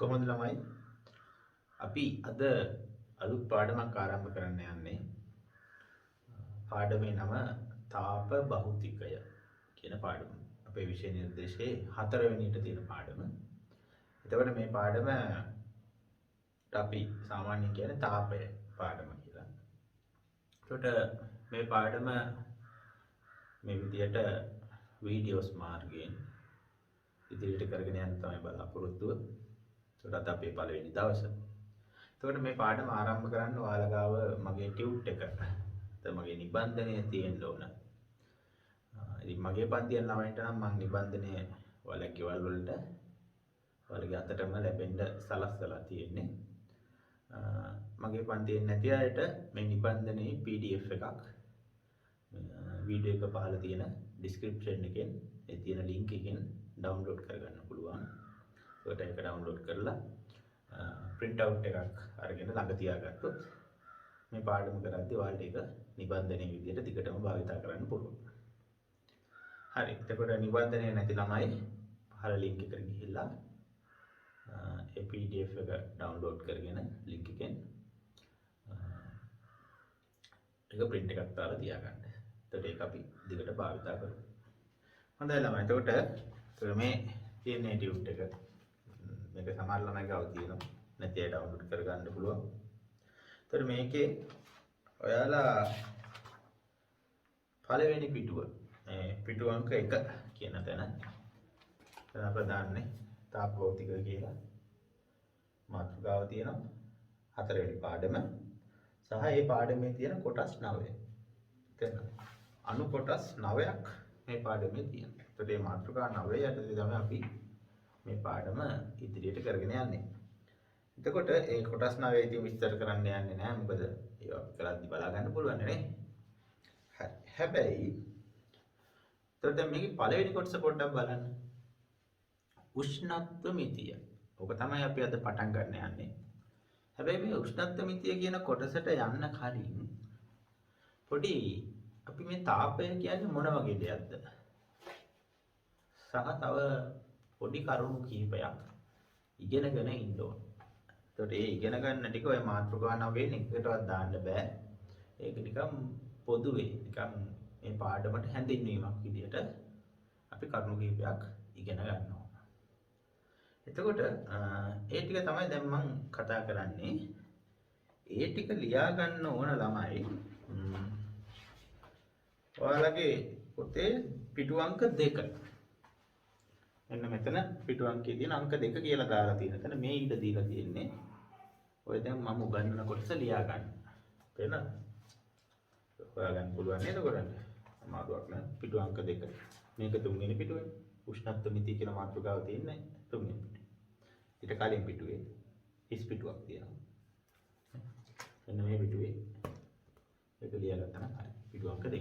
කොහොමද ළමයි අපි අද අලුත් පාඩමක් ආරම්භ කරන්න යන්නේ. පාඩමේ නම තාප භෞතිකය කියන පාඩම. අපේ විෂය නිර්දේශයේ 4 වෙනියට තියෙන පාඩම. එතකොට මේ පාඩමට අපි සාමාන්‍යයෙන් කියන්නේ තාපය පාඩම කියලා. එතකොට මේ පාඩම මේ විදියට වීඩියෝස් මාර්ගයෙන් ඉදිරියට කරගෙන යන්න තමයි බලාපොරොත්තුව. ඒකට අපේ පළවෙනි දවසේ. එතකොට මේ පාඩම ආරම්භ කරන්න ඔයාලා ගාව මගේ ටියුට් එක. මගේ නිබන්ධනය තියෙන්න ඕන. ඉතින් මගේ පන්තියෙන් ළමයින්ට නම් මම නිබන්ධනය ඔයාලා ගෙවල් වලට ඔයාලගේ අතටම ලැබෙන්න සලස්සලා තියෙන්නේ. මගේ පන්තියෙන් නැති අයට මේ නිබන්ධනයේ PDF එකක් වීඩියෝ එක පහළ තියෙන ඩිස්ක්‍රිප්ෂන් එකෙන් ඒ තියෙන ලින්ක් එකෙන් ඩවුන්ලෝඩ් කරගන්න පුළුවන්. ඒකට ඒක ඩවුන්ලෝඩ් කරලා print out එකක් අරගෙන ළඟ තියාගත්තොත් මේ පාඩම කරද්දී ඔයාලට ඒක නිබන්ධනයේ විදිහට දිගටම භාවිතා කරන්න පුළුවන්. හරි. එතකොට නිබන්ධනය නැති ළමයි පහළ ලින්ක් එකට ගිහිල්ලා ඒ PDF එක ඩවුන්ලෝඩ් කරගෙන ලින්ක් එකෙන් ඒක print එකක් දාලා තියාගන්න. එතකොට ඒක අපි දිගට භාවිතා කරමු. හොඳයි ළමයි. එතකොට මේ තියෙන ටියුට් එක මේක සමහර ළමයි ගාව තියෙනවා. නැති අය ඩවුන්ලෝඩ් කරගන්න පුළුවන්. එතකොට මේකේ ඔයාලා පළවෙනි පිටුව පිටුව අංක 1 කියන තැන අපි දාන්නේ තාප භෞතික කියලා මාතෘකාව තියෙනවා. 4 වෙනි පාඩම සහ මේ පාඩමේ තියෙන කොටස් 9. එතන අනු කොටස් 9ක් මේ පාඩමේ තියෙනවා. එතකොට මේ මාතෘකා 9 යටතේ තමයි අපි මේ පාඩම ඉදිරියට කරගෙන යන්නේ. එතකොට ඒ කොටස් 9 ඉතින් විස්තර කරන්න යන්නේ නැහැ. මොකද ඒවා කරද්දි බලා ගන්න පුළුවන් නේ. හරි. හැබැයි එතකොට දැන් මේකේ පළවෙනි කොටස පොඩ්ඩක් බලන්න. උෂ්ණත්ව මිතිය. ඔක තමයි අපි අද පටන් ගන්න යන්නේ. හැබැයි මේ උෂ්ණත්ව මිතිය කියන කොටසට යන්න කලින් පොඩි අපි මේ තාපය කියන්නේ මොන වගේ දෙයක්ද? සහ තව පොඩි කරුණු කිහිපයක් ඉගෙනගෙන ඉන්න ඕන. එතකොට ඒ ඉගෙන ගන්න ටික ඔය මාතෘකා 9 එකටවත් දාන්න බෑ. ඒක නිකම් පොදුවේ නිකම් මේ පාඩමට හැඳින්වීමක් විදියට අපි කරුණු කිහිපයක් ඉගෙන ගන්නවා. එතකොට ඒ ටික තමයි දැන් මම කතා කරන්නේ. ඒ ටික ලියා ගන්න ඕන ළමයි ඔයාලගේ පොතේ පිටු අංක 2. එන්න මෙතන පිටු අංකයේ තියෙන අංක 2 කියලා දාලා තියෙන තැන මේ ඉඳ දීලා තියෙන්නේ. ඔය දැන් මම උගන්වන කොටස ලියා ගන්න. තේරෙනවද? හොයාගන්න පුළුවන් නේද ඔයගොල්ලන්ට? අමාරුවක් නෑ. පිටු අංක 2. මේක 3 වෙනි පිටුවේ. උෂ්ණත්ව මිතිය කියන මාතෘකාව තියෙන්නේ 3 වෙනි පිටුවේ. ඊට කලින් පිටුවේ හිස් පිටුවක් තියෙනවා. එන්න මේ පිටුවේ ඒක ලියා ගත්තා නම් හරි. පිටු අංක 2.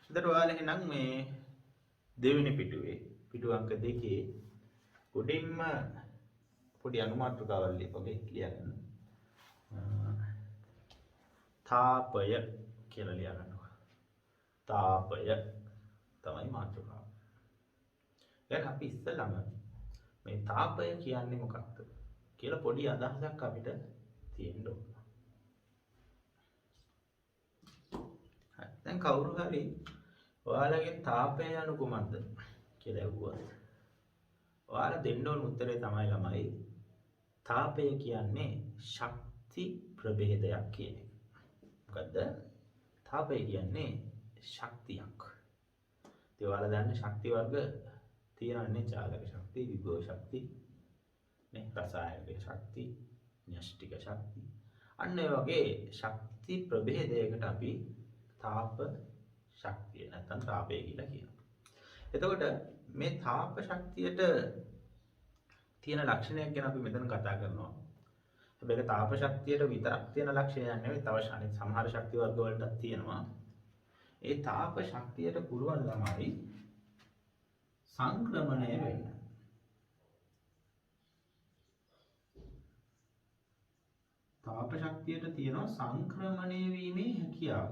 එතකොට ඔයාලා එහෙනම් මේ දෙවෙනි පිටුවේ පිටු අංක 2 උඩින්ම පොඩි අනුමාත්‍රකාවල් ලියපොගේ ලියගන්න. තාපය කියලා ලියා ගන්නවා. තාපය තමයි මාතෘකාව. දැන් අපි ඉස්සෙල්ලාම මේ තාපය කියන්නේ මොකක්ද කියලා පොඩි අදහසක් අපිට තියෙන්න ඕන. හරි. දැන් කවුරු හරි ඔයාලගේ තාපය යනු කුමක්ද කියලා ඇහුවොත් ඔයාලා දෙන්න ඕන උත්තරේ තමයි ළමයි තාපය කියන්නේ ශක්ති ප්‍රභේදයක් කියන එක. මොකද්ද? තාපය කියන්නේ ශක්තියක්. ඒ ඔයාලා දන්න ශක්ති වර්ග තියෙනන්නේ චාලක ශක්ති, විභව ශක්ති, නේ රසායනික ශක්ති, න්‍යෂ්ටික ශක්ති. අන්න ඒ වගේ ශක්ති ප්‍රභේදයකට අපි තාප ශක්තිය නැත්නම් තාපය කියලා කියනවා. එතකොට මේ තාප ශක්තියට තියෙන ලක්ෂණයක් ගැන අපි මෙතන කතා කරනවා. හැබැයි තාප ශක්තියට විතරක් තියෙන ලක්ෂණයක් නෙවෙයි තව සමහර ශක්ති වර්ග වලටත් තියෙනවා. ඒ තාප ශක්තියට පුළුවන් ළමයි සංක්‍රමණය වෙන්න. තාප ශක්තියට තියෙනවා සංක්‍රමණය වීමේ හැකියාව.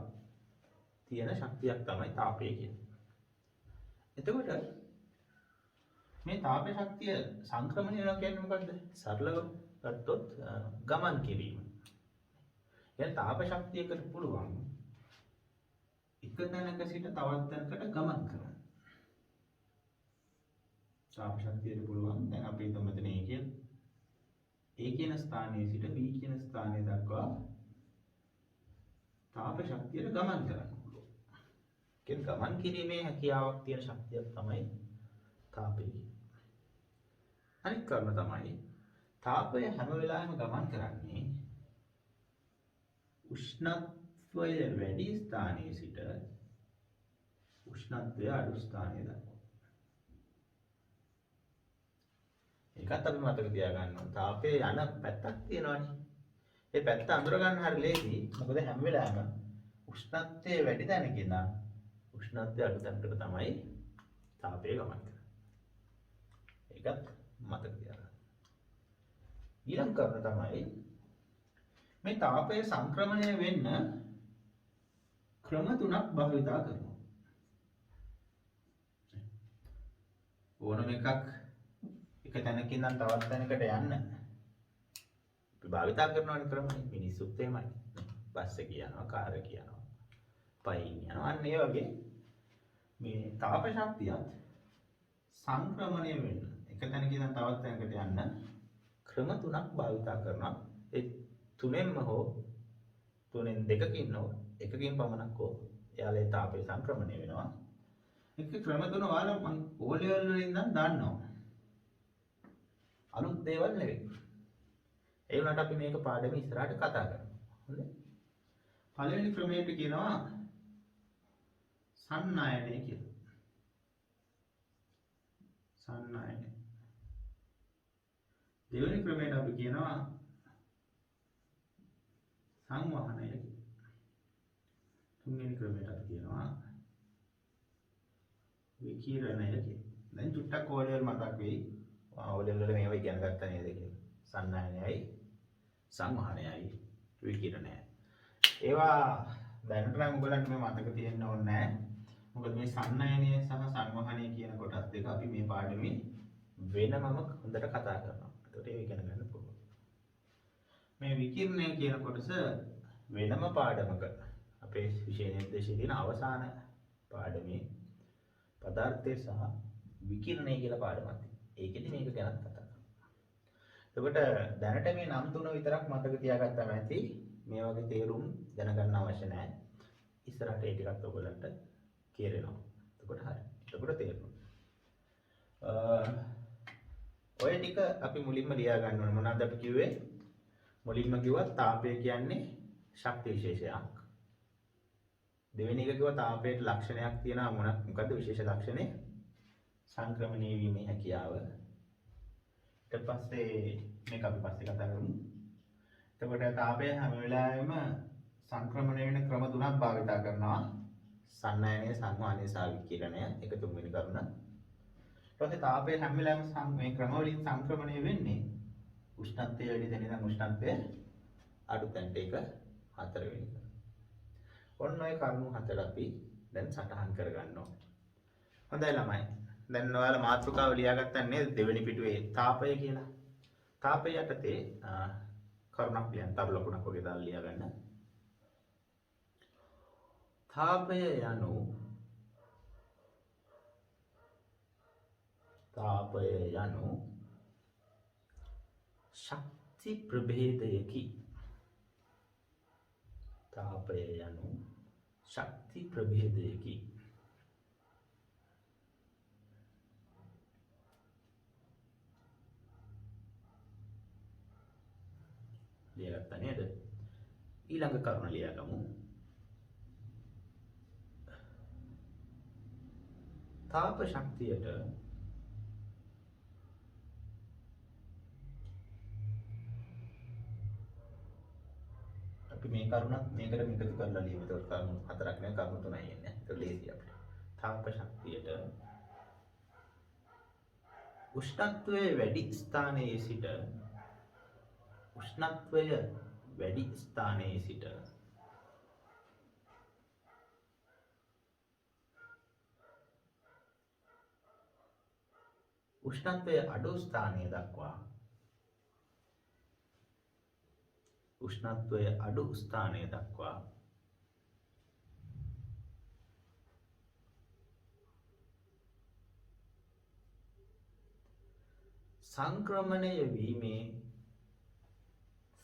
තියෙන ශක්තියක් තමයි තාපය කියන්නේ. එතකොට මේ තාප ශක්තිය සංක්‍රමණය වෙනවා කියන්නේ මොකද්ද? සරලව ගත්තොත් ගමන් කිරීම. يعني තාප ශක්තියකට පුළුවන් එක තැනක සිට තවත් තැනකට ගමන් කරන්න. තාප ශක්තියට පුළුවන් දැන් අපි හිතමු මෙතන A කියන ස්ථානයේ සිට B කියන ස්ථානය දක්වා තාප ශක්තියට ගමන් කරන්න පුළුවන්. කියන්නේ ගමන් කිරීමේ හැකියාවක් තියෙන ශක්තියක් තමයි තාපය. අනිත් කරුණ තමයි තාපය හැම වෙලාවෙම ගමන් කරන්නේ උෂ්ණත්වය වැඩි ස්ථානයේ සිට උෂ්ණත්වය අඩු ස්ථානයේ දක්වා. ඒකත් අපි මතක තියාගන්න ඕන. තාපයේ යන පැත්තක් තියෙනවානේ. ඒ පැත්ත අඳුර ගන්න හරි ලේසි. මොකද හැම වෙලාවෙම උෂ්ණත්වය වැඩි තැනක ඉඳන් උෂ්ණත්වය අඩු තැනකට තමයි තාපය ගමන් කරන්නේ. ඒකත් මතක තියාගන්න. ඊළඟ කරුණ තමයි මේ තාපය සංක්‍රමණය වෙන්න ක්‍රම තුනක් භාවිතා කරනවා. ඕනම එකක් එක තැනකින් නම් තවත් තැනකට යන්න අපි භාවිතා කරනවනේ ක්‍රමනේ. මිනිස්සුත් එහෙමයි. බස් එක යනවා, කාර් එක යනවා, පයින් යනවා. අන්න ඒ වගේ මේ තාප ශක්තියත් සංක්‍රමණය වෙන්න එක තැනකින් නම් තවත් තැනකට යන්න ක්‍රම තුනක් භාවිතා කරනවා. ඒ තුනෙන්ම හෝ තුනෙන් දෙකකින් හෝ එකකින් පමණක් හෝ එයාලේ තාපය සංක්‍රමණය වෙනවා. එක ක්‍රම තුන ඔයාලා මම O level වලින් නම් දන්නවා. අලුත් දේවල් නෙවෙයි. ඒ වුණාට අපි මේක පාඩමේ ඉස්සරහට කතා කරමු. හොඳයි. පළවෙනි ක්‍රමයට කියනවා සන්නායනය කියලා. සන්නායනය. දෙවෙනි ක්‍රමයට අපි කියනවා සංවහනය කියලා. තුන්වෙනි ක්‍රමයට අපි කියනවා විකිරණය කියලා. දැන් චුට්ටක් O level මතක් වෙයි. O level වල මේවා ඉගෙන ගත්තා නේද කියලා. සන්නායනයයි සංවහනයයි විකිරණයයි. ඒවා දැනට නම් ඔයගලන්ට මේ මතක තියෙන්න ඕනේ නැහැ. මොකද මේ සන්නායනය සහ සංවහනය කියන කොටස් දෙක අපි මේ පාඩමේ වෙනමම හොඳට කතා කරනවා. ඒකට ඒක ඉගෙන ගන්න පුළුවන්. මේ විකිරණය කියන කොටස වෙනම පාඩමක අපේ විෂය නිර්දේශයේ තියෙන අවසාන පාඩමේ පදාර්ථය සහ විකිරණය කියලා පාඩමක් තියෙනවා. ඒකෙදි මේක ගැන කතා කරනවා. එතකොට දැනට මේ නම් තුන විතරක් මතක තියාගත්තම ඇති. මේ වගේ තේරුම් දැනගන්න අවශ්‍ය නැහැ. ඉස්සරහට ඒ ටිකත් ඔයගලන්ට කියරෙනවා. එතකොට හරි. එතකොට තේරෙනවා. ඔය ටික අපි මුලින්ම ලියා ගන්න ඕනේ. මොනවද අපි කිව්වේ? මුලින්ම කිව්වා තාපය කියන්නේ ශක්ති විශේෂයක්. දෙවෙනි එක කිව්වා තාපයට ලක්ෂණයක් තියෙනවා. මොකද්ද විශේෂ ලක්ෂණය? සංක්‍රමණය වීමේ හැකියාව. ඊට පස්සේ මේක අපි පස්සේ කතා කරමු. එතකොට තාපය හැම වෙලාවෙම සංක්‍රමණය වෙන ක්‍රම තුනක් භාවිත කරනවා. සන්නායනය, සංවහනය සහ විකිරණය. ඒක තුන්වෙනි කරුණ. ඊට පස්සේ තාපය හැම වෙලාවෙම මේ ක්‍රම වලින් සංක්‍රමණය වෙන්නේ උෂ්ණත්වය වැඩි තැන ඉඳන් උෂ්ණත්වය අඩු තැනට. ඒක හතරවෙනි එක. ඔන්න ඔය කරුණු හතර අපි දැන් සටහන් කරගන්න ඕනේ. හොඳයි ළමයි. දැන් ඔයාලා මාතෘකාව ලියාගත්තා නේද? දෙවෙනි පිටුවේ තාපය කියලා. තාපය යටතේ කරුණක් ලියන්න. තව ලකුණක් වගේ දාලා ලියා ගන්න. තාපය යනු ශක්ති ප්‍රභේදයකි. තාපය යනු ශක්ති ප්‍රභේදයකි. ලියාගත්තා නේද? ඊළඟ කරුණ ලියාගමු. තාප ශක්තියට අපි මේ කරුණත් මේකට එකතු කරලා ලියමු. ඒකට කරුණු හතරක් නෙවෙයි කරුණු තුනයි එන්නේ. ඒක ලේසි අපිට. තාප ශක්තියට උෂ්ණත්වයේ වැඩි ස්ථානයේ සිට උෂ්ණත්වය අඩු ස්ථානය දක්වා උෂ්ණත්වය අඩු ස්ථානය දක්වා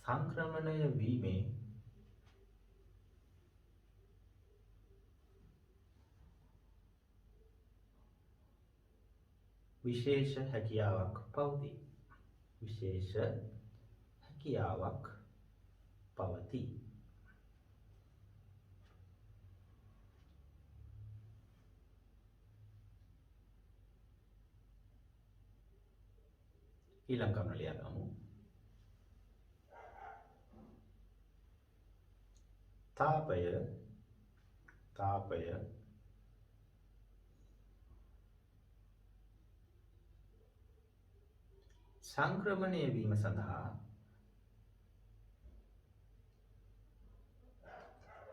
සංක්‍රමණය වීමේ විශේෂ හැකියාවක් පවතී. විශේෂ හැකියාවක් පවතී. ඊළඟ කරුණ ලියා ගමු.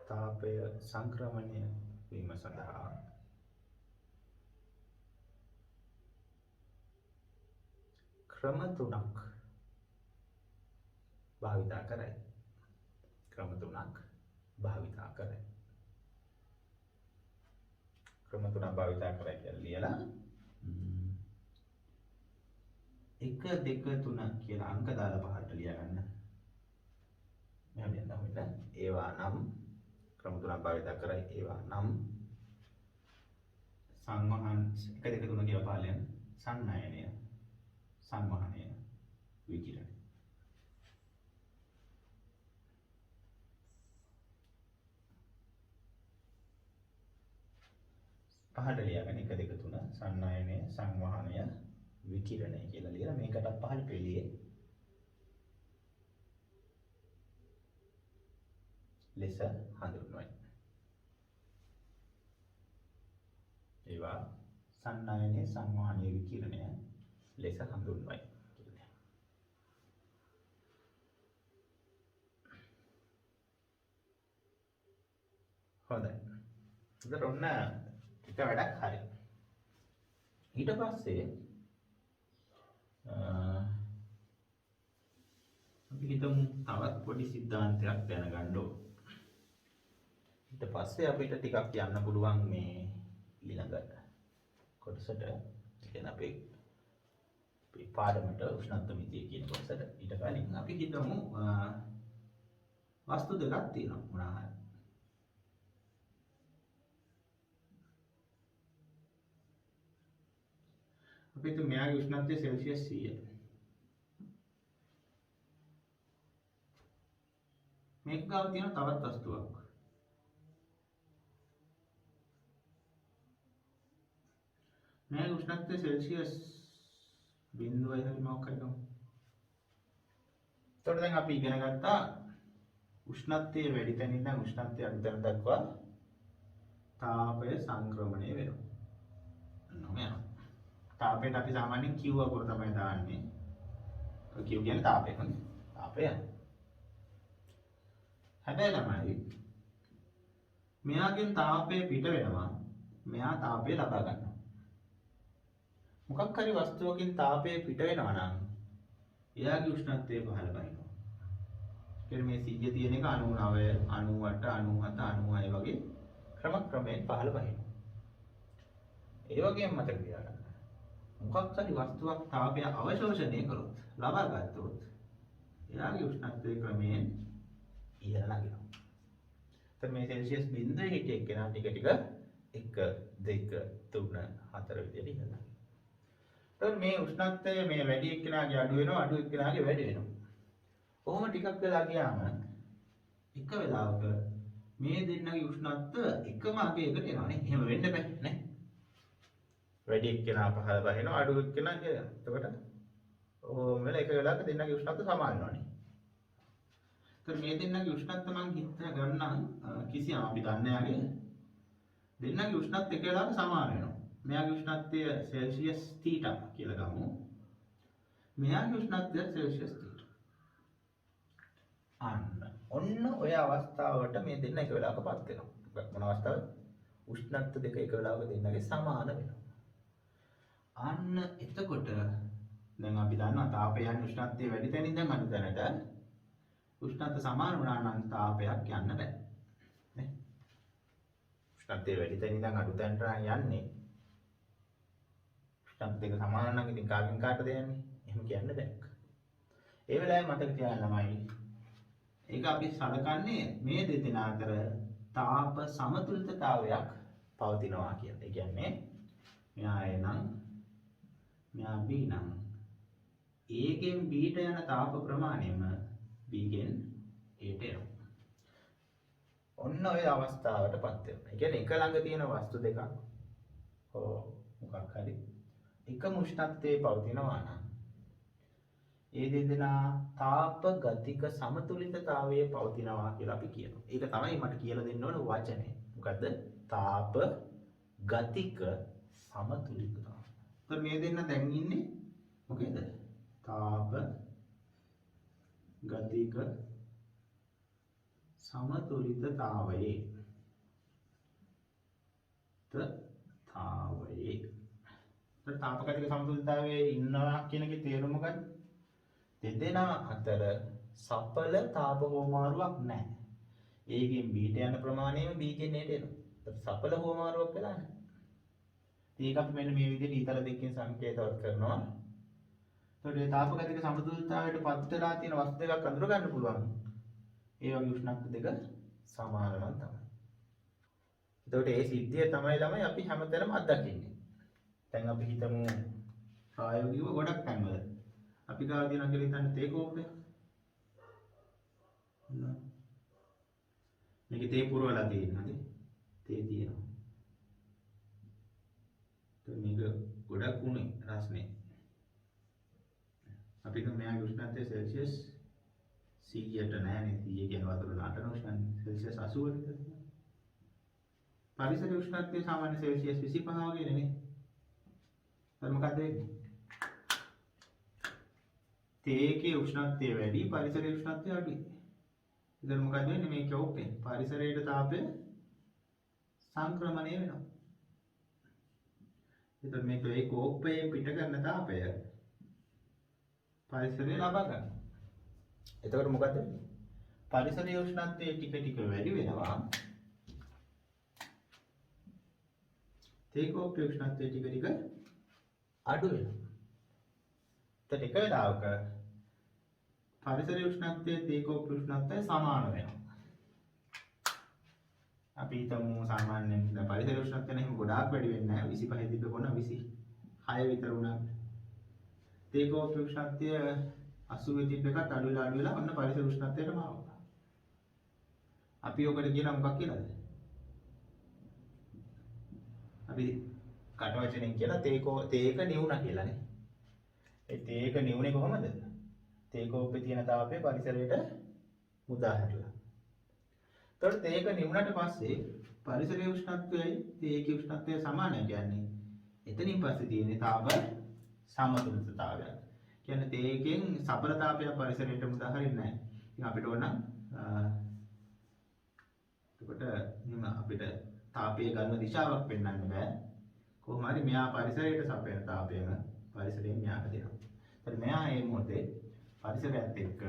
තාපය සංක්‍රමණය වීම සඳහා ක්‍රම තුනක් භාවිතා කරයි. ක්‍රම තුනක් භාවිතා කරයි කියලා ලියලා 1 2 3 කියලා අංක දාලා පහළට ලියා ගන්න. මෙහෙම ලියන්න ඕනේ. ඒවා නම් ක්‍රම තුනක් භාවිතා කරයි. ඒවා නම් සංවහන 1 2 3 කියලා පහළ යන සන්නයනය, සංවහනය, විකිරණය. පහළට ලියාගෙන 1 2 3 සන්නයනය, සංවහනය, විකිරණය කියලා ලියලා මේකට පහළ පෙළියේ ලෙස හඳුන්වයි. ඒවා සන්නයනය, සංවහනය, විකිරණය ලෙස හඳුන්වයි. හොඳයි. ඒතර ඔන්න එක වැඩක් හරි. ඊට පස්සේ අපි හිතමු තවත් පොඩි සිද්ධාන්තයක් දැනගන්න ඕන. ඊට පස්සේ අපිට ටිකක් යන්න පුළුවන් මේ ඊළඟ කොටසට. කියන අපේ පාඩමට උෂ්ණත්ව මිතිය කියන කොටසට. ඊට කලින් අපි හිතමු වස්තු දෙකක් තියෙනවා මොනවා හරි. අපි හිතමු මෙයාගේ උෂ්ණත්වය සෙල්සියස් 100යි. මේක ගාව තියෙන තවත් වස්තුවක්. මෙයාගේ උෂ්ණත්වය සෙල්සියස් 0.6 හරි මොකක් හරි ගමු. එතකොට දැන් අපි ඉගෙන ගත්තා උෂ්ණත්වයේ වැඩි තැනින් නම් උෂ්ණත්වය අඩු තැන දක්වා තාපය සංක්‍රමණය වෙනවා. නෝමයා. තාපයට අපි සාමාන්‍යයෙන් Q අකුර තමයි දාන්නේ. Q කියන්නේ තාපය නේ. තාපය. හැබැයි ළමයි මෙයාගෙන් තාපය පිට වෙනවා. මෙයා තාපය ලබා ගන්නවා. මොකක් හරි වස්තුවකින් තාපය පිට වෙනවා නම් එයාගේ උෂ්ණත්වය පහළ බහිනවා. කියන්නේ මේ 100 තියෙන එක 99, 98, 97, 96 වගේ ක්‍රමයෙන් පහළ බහිනවා. ඒ වගේම මතක තියාගන්න. මොකක් හරි වස්තුවක් තාපය අවශෝෂණය කරොත්, ලබා ගත්තොත් එයාගේ උෂ්ණත්වය ක්‍රමයෙන් ඉහළ නගිනවා. එතකොට මේ සෙල්සියස් 0 හිටිය එක්කෙනා ටික 1 2 3 4 විදිහට ඉහළ නගිනවා. එතකොට මේ උෂ්ණත්වය මේ වැඩි එක්කෙනාගේ අඩු වෙනවා, අඩු එක්කෙනාගේ වැඩි වෙනවා. කොහොම ටිකක් වෙලා ගියාම එක වෙලාවක මේ දෙන්නගේ උෂ්ණත්වය එකම අගයකට එනවා නේ. එහෙම වෙන්න බෑ නේ. වැඩි එක්කෙනා පහළ බහිනවා, අඩු එක්කෙනා කියලා. එතකොට ඕම වෙලා එක වෙලාවක දෙන්නගේ උෂ්ණත්වය සමාන වෙනවා නේ. එතකොට මේ දෙන්නගේ උෂ්ණත්වය මම හිතා ගන්නම් කිසියම් අපි දන්නේ යාගේ දෙන්නගේ උෂ්ණත්වය එක වෙලාවක සමාන වෙනවා. මෙයාගේ උෂ්ණත්වය සෙල්සියස් θ කියලා ගමු. මෙයාගේ උෂ්ණත්වය සෙල්සියස් θ. ඔන්න ඔය අවස්ථාවට මේ දෙන්න එක වෙලාවකපත් වෙනවා. මොන අවස්ථාවද? උෂ්ණත්ව දෙක එක වෙලාවක දෙන්නගේ සමාන වෙනවා. අන්න එතකොට දැන් අපි දන්නවා තාපය යන උෂ්ණත්වය වැඩි තැනින් ඉඳන් අඩු තැනට උෂ්ණත්ව සමාන වුණා නම් තාපයක් යන්න බෑ නේ. උෂ්ණත්වය වැඩි තැනින් ඉඳන් අඩු තැනට යන්නේ උෂ්ණත්ව දෙක සමාන නම් ඉතින් කාගෙන් කාටද යන්නේ? එහෙම කියන්න බෑ. ඒ වෙලාවේ මතක තියාගන්න ළමයි. ඒක අපි සලකන්නේ මේ දෙදෙනා අතර තාප සමතුලිතතාවයක් පවතිනවා කියලා. ඒ කියන්නේ මෙයා A නම් මෙයා B නම් A ගෙන් B ට යන තාප ප්‍රමාණයම B ගෙන් A ට යනවා. ඔන්න ඔය අවස්ථාවටපත් වෙනවා. ඒ කියන්නේ එක ළඟ තියෙන වස්තු දෙකක් හෝ මොකක් හරි එකම උෂ්ණත්වයේ පවතිනවා නම් ඒ දෙදෙනා තාප ගතික සමතුලිතතාවයේ පවතිනවා කියලා අපි කියනවා. ඒක තමයි මට කියලා දෙන්න ඕන වචනේ. මොකද්ද? තාප ගතික සමතුලිතතාවය. તો මේ දෙන්න දැන් ඉන්නේ මොකේද? තාප ගතික සමතුලිතතාවයේ. තාවයේ. තාප ගතික සමතුලිතතාවයේ ඉන්නවා කියන එකේ තේරුම මොකක්ද? දෙදෙනා අතර සඵල තාප හෝමාරුවක් නැහැ. A ගෙන් B ට යන ප්‍රමාණයම B ගෙන් A ට එනවා. සඵල හෝමාරුවක් වෙලා නැහැ. ඒක අපි මෙන්න මේ විදිහට ඊතල දෙකකින් සංකේතවත් කරනවා. එතකොට මේ තාප ගතික සමතුලිතතාවයට පත් වෙලා තියෙන වස්තු දෙකක් අඳුර ගන්න පුළුවන්. ඒ වගේ උෂ්ණත්ව දෙක සමාන නම් තමයි. එතකොට ඒ සිද්ධිය තමයි අපි හැමතැනම අත්දකින්නේ. දැන් අපි හිතමු ප්‍රායෝගිකව ගොඩක් තැන්වල අපි ගාව තියෙනවා කියලා හිතන්න තේ කෝප්පය. මේකේ තේ පුරවලා තියෙනවාද? තේ තියෙනවා. මේක ගොඩක් උණේ රස්නේ. අපි හිතමු මෙයාගේ උෂ්ණත්වය සෙල්සියස් 100ට නෑනේ. 100 කියන වතුර නාටන උෂ්ණත්වය සෙල්සියස් 80කට විතර. පරිසරයේ උෂ්ණත්වය සාමාන්‍ය සෙල්සියස් 25 වගේ නේ. දැන් මොකද වෙන්නේ? තේකේ උෂ්ණත්වය වැඩි පරිසරයේ උෂ්ණත්වය අඩුයි. ඉතින් මොකද වෙන්නේ මේ කෝප්පේ? පරිසරයේ තාපය සංක්‍රමණය වෙනවා. ඉතින් මේක ඒ කෝප්පයේ පිට කරන තාපය පරිසරයේ ලබා ගන්න. එතකොට මොකද වෙන්නේ? පරිසරයේ උෂ්ණත්වය ටික ටික වැඩි වෙනවා. තේ කෝප්පයේ උෂ්ණත්වය ටික ටික අඩු වෙනවා. එතකොට එක වෙලාවක පරිසරයේ උෂ්ණත්වයේ තේ කෝප්පයේ උෂ්ණත්වය සමාන වෙනවා. අපි හිතමු සාමාන්‍යයෙන් දැන් පරිසරයේ උෂ්ණත්වය නම් ගොඩාක් වැඩි වෙන්නේ නැහැ. 25 තිබ්බ කොන 26 විතර වුණා. තේ කෝප්පයේ උෂ්ණත්වය 80 තිබ්බ එකත් අඩු වෙලා ඔන්න පරිසර උෂ්ණත්වයටම ආවා. අපි ඔකට කියන මොකක් කියලාද? අපි කට වචනෙන් කියන තේක නිවුණා කියලානේ. ඒ තේක නිවුනේ කොහමද? තේ කෝප්පේ තියෙන තාපය පරිසරයට මුදා හැරලා. එතකොට තේක නිවුණාට පස්සේ පරිසරයේ උෂ්ණත්වයයි තේකේ උෂ්ණත්වය සමානයි කියන්නේ. එතනින් පස්සේ තියෙන්නේ තාප සමතුලිතතාවය. කියන්නේ තේකෙන් සඵල තාපය පරිසරයට මුදා හරින්නේ නැහැ. ඉතින් අපිට ඕන එතකොට අපිට තාපය ගන්න දිශාවක් පෙන්වන්න බෑ. කොහොම හරි මෙයා පරිසරයට සපයන තාපයම පරිසරයෙන් මෙයාට දෙනවා. ඒත් මෙයා මේ මොහොතේ පරිසරයත් එක්ක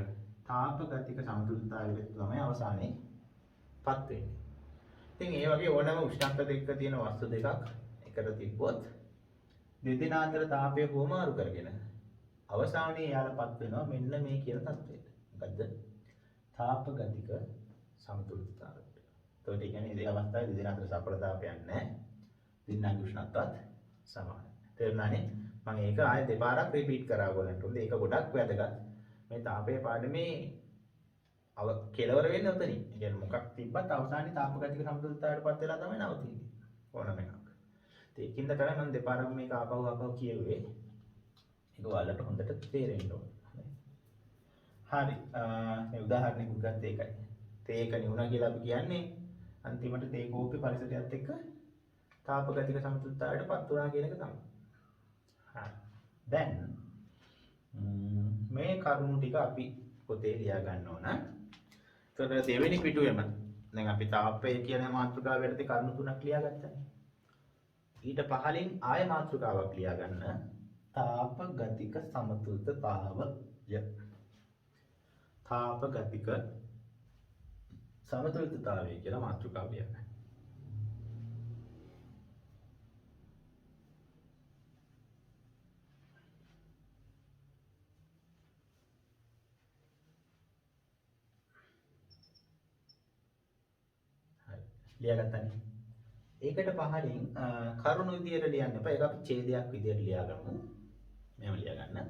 තාප ගතික සමතුලිතතාවයට තමයි අවසානයේ පත් වෙන්නේ. ඉතින් ඒ වගේ ඕනෑම උෂ්ණත්ව දෙක තියෙන වස්තු දෙකක් එකට තිබ්බොත් දෙදෙනා අතර තාපය හෝමාරු කරගෙන අවසානයේ යාලපත් වෙනවා මෙන්න මේ කියන තත්ත්වයට. මොකද්ද? තාප ගතික සමතුලිතතාවයට. ඒකට කියන්නේ මේ අවස්ථාවේ දෙදෙනා අතර සඵල තාපයක් නැහැ. දෙන්නාගේ උෂ්ණත්වයත් සමානයි. තේරුණානේ? මම ඒක ආයෙ දෙපාරක් රිපීට් කරා ඔයගොල්ලන්ට. උන්ද ඒක ගොඩක් වැදගත්. මේ තාපයේ පාඩමේ කෙලවර වෙන්නේ උතනින්. ඒ කියන්නේ මොකක් තිබ්බත් අවසානයේ තාප ගතික සමතුලිතතාවයටපත් වෙලා තමයි නවතින්නේ. ඕනම එකක්. ඒකින්ද තමයි මම දෙපාරක් මේක ආපහු කියුවේ. ඒක ඔයාලට හොඳට තේරෙන්න ඕනේ. හරි. මේ උදාහරණයක් ගත්ත එකයි. තේක නිවුණා කියලා අපි කියන්නේ අන්තිමට තේ කෝප්පේ පරිසරයත් එක්ක තාප ගතික සමතුලිතතාවයටපත් වුණා කියන එක තමයි. හරි. දැන් මේ කරුණු ටික අපි පොතේ ලියා ගන්න ඕන. එතකොට දෙවෙනි පිටුවේම දැන් අපි තාපය කියන මාතෘකාව යටතේ කරුණු තුනක් ලියා ගත්තා. ඊට පහලින් ආය මාතෘකාවක් ලියා ගන්න. තාප ගතික සමතුලිතතාවය. තාප ගතික සමතුලිතතාවය කියලා මාතෘකාව ලියා ගන්න. හරි. ලියාගත්තනේ. ඒකට පහලින් කරුණු විදියට ලියන්න එපා. ඒක අපි ඡේදයක් විදියට ලියාගමු. මෙහෙම ලියා ගන්න.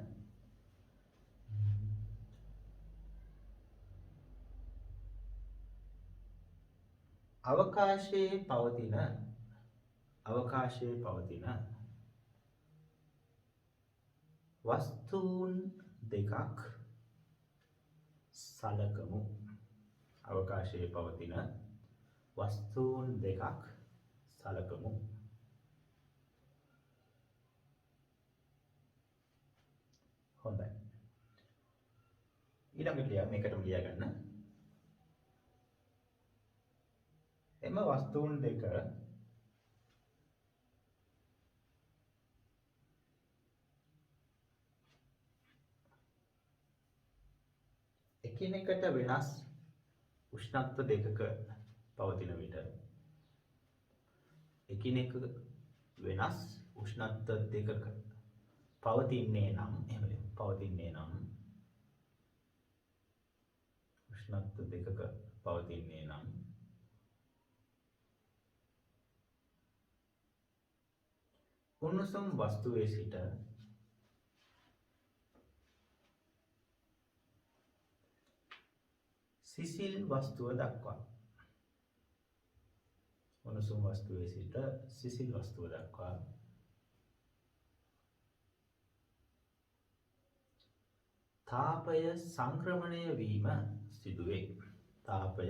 අවකාශයේ පවතින වස්තුන් දෙකක් සලකමු. අවකාශයේ පවතින වස්තුන් දෙකක් සලකමු. හොඳයි. ඊළඟට මේකටම ලියා ගන්න. එම වස්තුන් දෙක එකිනෙකට වෙනස් උෂ්ණත්ව දෙකක පවතින විට එකිනෙක වෙනස් උෂ්ණත්ව දෙකක පවතින්නේ නම් උෂ්ණත්ව දෙකක පවතින්නේ නම් උණුසුම් වස්තුවේ සිට සිසිල් වස්තුව දක්වා උණුසුම් වස්තුවේ සිට සිසිල් වස්තුව දක්වා තාපය සංක්‍රමණය වීම සිදුවේ. තාපය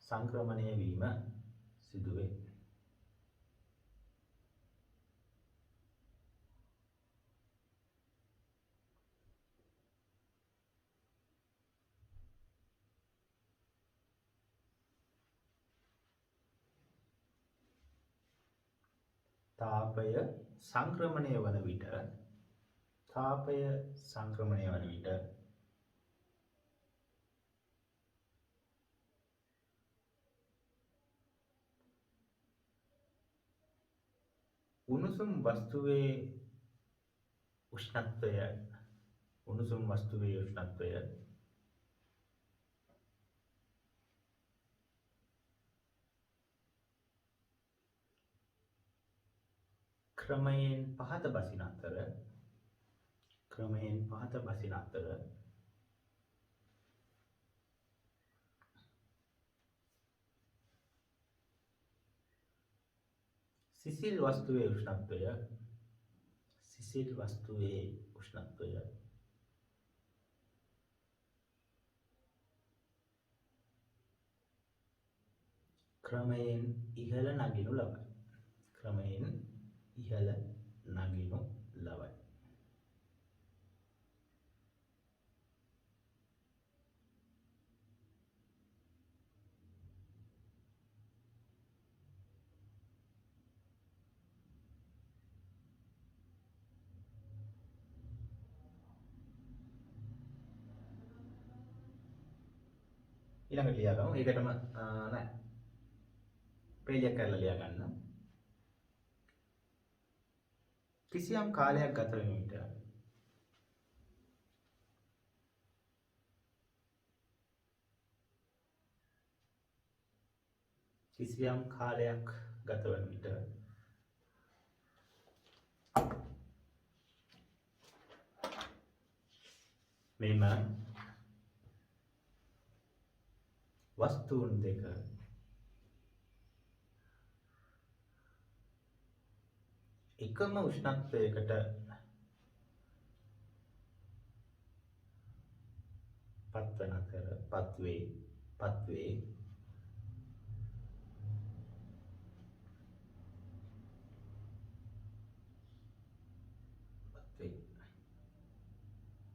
සංක්‍රමණය වීම සිදුවේ. තාපය සංක්‍රමණය වන විට උණුසුම් වස්තුවේ උෂ්ණත්වය ක්‍රමයෙන් පහත බසින අතර සිසිල් වස්තුවේ උෂ්ණත්වය ක්‍රමයෙන් ඉහළ නගිනු ලබයි. ඊළඟට ලියා ගමු. ඒකටම නෑ. පේජ් එක කරලා ලියා ගන්න. කිසියම් කාලයක් ගත වෙන විට මෙම වස්තුන් දෙක එකම උෂ්ණත්වයකට පත්වේ.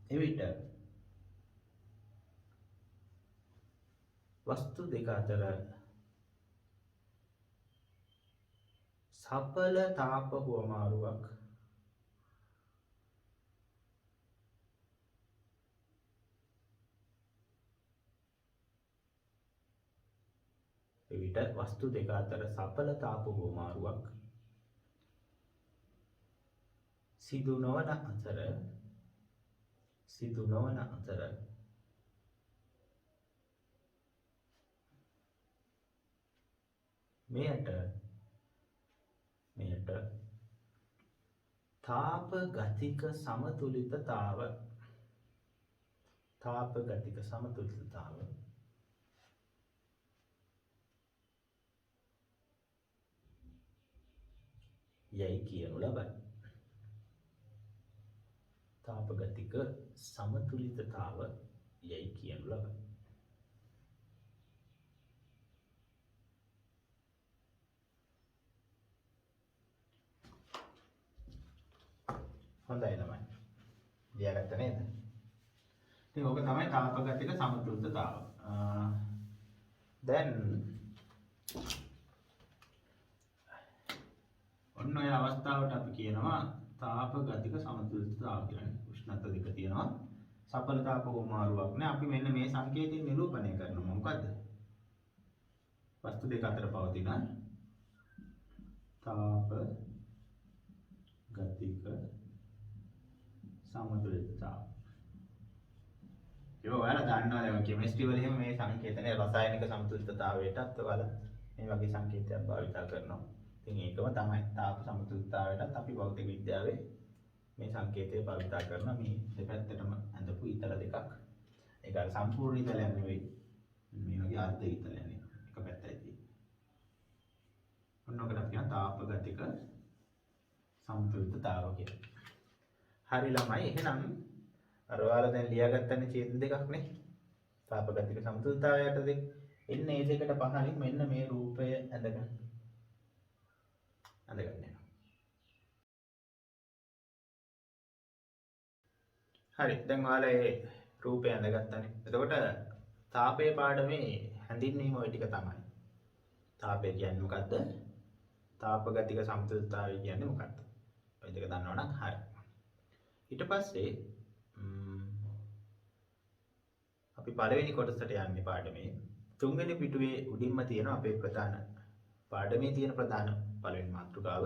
එවිට වස්තු දෙක අතර සඵල තාප හුවමාරුවක් එවිට වස්තු දෙක අතර සඵල තාප හුවමාරුවක් සිදු නොවන අතර මෙයට තාප ගතික සමතුලිතතාව යයි කියනු ලබයි. තාප ගතික සමතුලිතතාව යයි කියනු ලබයි. හොඳයි ළමයි. ලියාගත්ත නේද? ඉතින් ඕක තමයි තාප ගතික සමතුලිතතාව. දැන් ඔන්න ඔය අවස්ථාවට අපි කියනවා තාප ගතික සමතුලිතතාව කියලා. උෂ්ණත්ව දෙක තියෙනවා. සඵල තාප හුවමාරුවක් නෑ. අපි මෙන්න මේ සංකේතයෙන් නිරූපණය කරනවා. මොකද්ද? වස්තු දෙක අතර පවතින තාප ගතික සමතුලිතතාව. ඒක ඔයාලා දන්නවා දැන් කෙමිස්ට්‍රි වල එහෙම මේ සංකේතනේ රසායනික සමතුලිතතාවයටත් ඔයාලා මේ වගේ සංකේතයක් භාවිත කරනවා. ඉතින් ඒකම තමයි තාප සමතුලිතතාවයටත් අපි භෞතික විද්‍යාවේ මේ සංකේතය භාවිත කරනවා. මේ දෙපැත්තටම ඇඳපු ඉතල දෙකක්. ඒක අර සම්පූර්ණ ඉතලයක් නෙවෙයි. මේ වගේ අර්ධ ඉතලයක් නේ. එක පැත්තයි තියෙන්නේ. ඔන්න ඔකට අපි කියන තාප ගතික සමතුලිතතාව කියලා. හරි ළමයි. එහෙනම් අර ඔයාලා දැන් ලියාගත්තනේ ඡේද දෙකක් නේ. තාප ගතික සමතුලිතතාවයටදී එන්නේ ඒ දෙකට පහලින් මෙන්න මේ රූපය ඇඳගන්න. යනවා. හරි. දැන් ඔයාලා ඒ රූපය ඇඳගත්තානේ. එතකොට තාපයේ පාඩමේ හැඳින්වීම ওই ටික තමයි. තාපය කියන්නේ මොකද්ද? තාප ගතික සමතුලිතතාවය කියන්නේ මොකක්ද? ඔය දෙක දන්නවනම් හරි. ඊට පස්සේ අපි පළවෙනි කොටසට යන්නේ පාඩමේ. තුන්වෙනි පිටුවේ උඩින්ම තියෙන අපේ ප්‍රධාන පාඩමේ තියෙන ප්‍රධාන පළවෙනි මාතෘකාව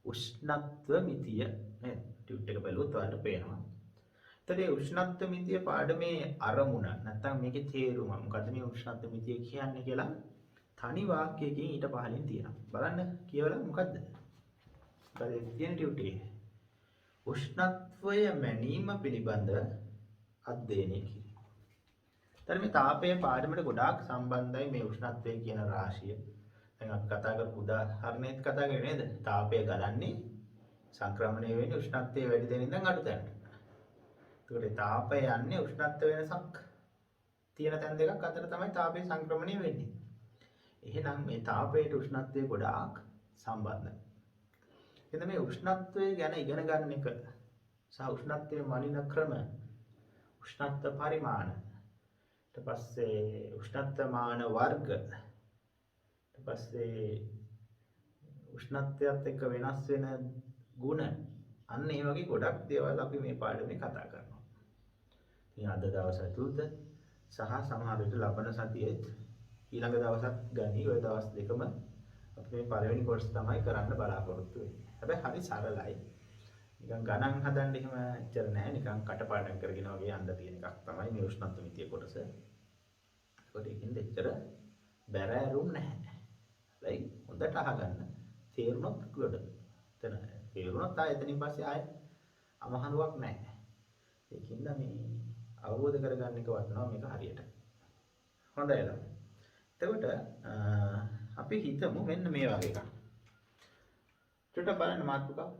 උෂ්ණත්ව මිතිය නේද? ටියුට් එක බලුවොත් ඔයාලට පේනවා. එතකොට මේ උෂ්ණත්ව මිතිය පාඩමේ අරමුණ නැත්නම් මේකේ තේරුම මොකද්ද මේ උෂ්ණත්ව මිතිය කියන්නේ කියලා තනි වාක්‍යයකින් ඊට පහලින් තියෙනවා. බලන්න කියවලා මොකද්ද? මොකද තියෙන ටියුට් එකේ උෂ්ණත්වය මැනීම පිළිබඳ අධ්‍යයනය කිරීම. දැන් මේ තාපයේ පාඩමට ගොඩාක් සම්බන්ධයි මේ උෂ්ණත්වය කියන රාශිය. දැන් අපි කතා කරපු උදාහරණයක් කතා කරේ නේද? තාපය ගලන්නේ සංක්‍රමණය වෙන්නේ උෂ්ණත්වය වැඩි දෙන ඉඳන් අඩු තැනට. ඒකට තාපය යන්නේ උෂ්ණත්ව වෙනසක් තියෙන තැන් දෙකක් අතර තමයි තාපයේ සංක්‍රමණය වෙන්නේ. එහෙනම් මේ තාපයට උෂ්ණත්වය ගොඩාක් සම්බන්ධයි. එතන මේ උෂ්ණත්වය ගැන ඉගෙන ගන්න එක සහ උෂ්ණත්වයේ මනින ක්‍රම, උෂ්ණත්ව පරිමාණ, ඊට පස්සේ උෂ්ණත්ව මාන වර්ග, ඊට පස්සේ උෂ්ණත්වයත් එක්ක වෙනස් වෙන ගුණ, අන්න ඒ වගේ ගොඩක් දේවල් අපි මේ පාඩමේ කතා කරනවා. ඉතින් අද දවසේ තුත සහ සමහර විට ලබන සතියේත් ඊළඟ දවසත් ගනි. ওই දවස් දෙකම අපි මේ පළවෙනි කොටස තමයි කරන්න බලාපොරොත්තු වෙන්නේ. හැබැයි හරි සරලයි. නිකන් ගණන් හදන්න එහෙම ඉච්චර නැහැ. නිකන් කටපාඩම් කරගෙන වගේ යන්න තියෙන එකක් තමයි මේ උෂ්ණත්ව මිතිය කොටස. ඒකට ඒකින්ද ඉච්චර බැරෑරුම් නැහැ. ලයි හොඳට අහගන්න. තේරුණොත් ගොඩ. එතන තේරුණොත් ආයෙ එතනින් පස්සේ ආයෙ අමහනුවක් නැහැ. ඒකින්ද මේ අවබෝධ කරගන්න එක වටනවා මේක හරියට. හොඳයි නේද? එතකොට අපි හිතමු මෙන්න මේ වගේ එකක්. චුට්ටක් බලන්න මාතෘකාව.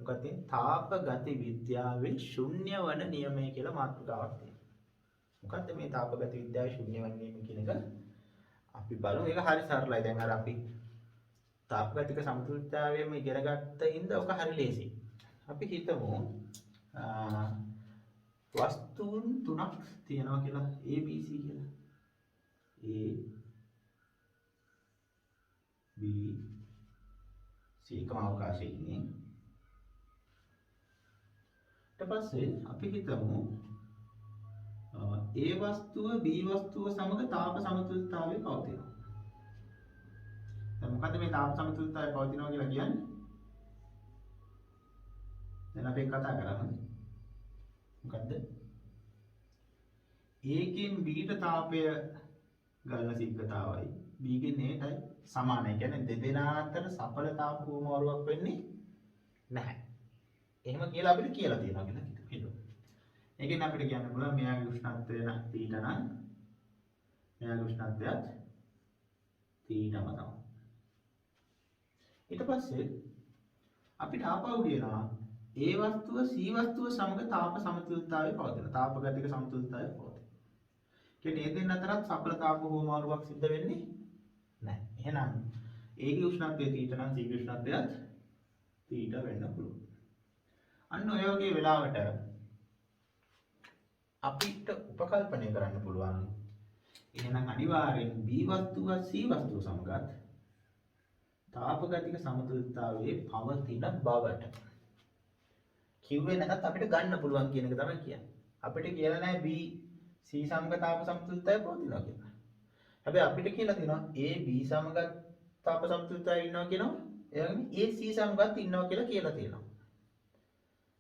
මොකක්ද තියෙන්නේ? තාප ගති විද්‍යාවේ ශුන්‍ය වන නියමය කියලා මාතෘකාවක් තියෙනවා. මොකද්ද මේ තාප ගති විද්‍යාවේ ශුන්‍ය වන නියමය කියන එක? අපි බලමු. ඒක හරි සරලයි. දැන් අර අපි තාප ගතික සමතුලිතතාවයම ඉගෙන ගත්ත හින්දා ඔක හරි ලේසියි. අපි හිතමු වස්තුන් තුනක් තියෙනවා කියලා ABC කියලා. A B සීකම අවකාශයේ ඉන්නේ. ඊට පස්සේ අපි හිතමු A වස්තුව B වස්තුව සමග තාප සමතුලිතතාවය පවතිනවා. දැන් මොකද්ද මේ තාප සමතුලිතතාවය පවතිනවා කියලා කියන්නේ? දැන් අපි කතා කරමු. මොකද්ද? A කින් B ට තාපය ගලන ශීඝ්‍රතාවයි B කින් A ටයි සමානයි. කියන්නේ දෙදෙනා අතර සඵල තාප හුවමාරුවක් වෙන්නේ නැහැ. එහෙම කියලා අපිට කියලා තියෙනවා කියලා හිතුවා. ඒකෙන් අපිට කියන්න පුළුවන් මෙයාගේ උෂ්ණත්වය නම් තීට නම් මෙයාගේ උෂ්ණත්වයත් තීටම තමයි. ඊට පස්සේ අපිට ආපහු කියනවා A වස්තුව C වස්තුව සමග තාප සමතුලිතතාවය පවතින. තාප ගතික සමතුලිතතාවය පවතින. කියන්නේ මේ දෙන්න අතරත් සඵල තාප හුවමාරුවක් සිද්ධ වෙන්නේ නැහැ. එහෙනම් A ගේ උෂ්ණත්වය තීට නම් C ගේ උෂ්ණත්වයත් තීට වෙන්න පුළුවන්. අන්න ඔය වගේ වෙලාවට අපිට උපකල්පනය කරන්න පුළුවන්. එහෙනම් අනිවාර්යෙන් B වස්තුව C වස්තුව සමගත් තාප ගතික සමතුලිතතාවයේ පවතින බවට කිව්වේ නැත්නම් අපිට ගන්න පුළුවන් කියන එක තමයි කියන්නේ. අපිට කියලා නැහැ B C සමග තාප සමතුලිතතාවය පවතිනවා කියලා. හැබැයි අපිට කියලා තියෙනවා A B සමග තාප සමතුලිතතාවය ඉන්නවා කියනවා. ඒ වගේම A C සමගත් ඉන්නවා කියලා තියෙනවා.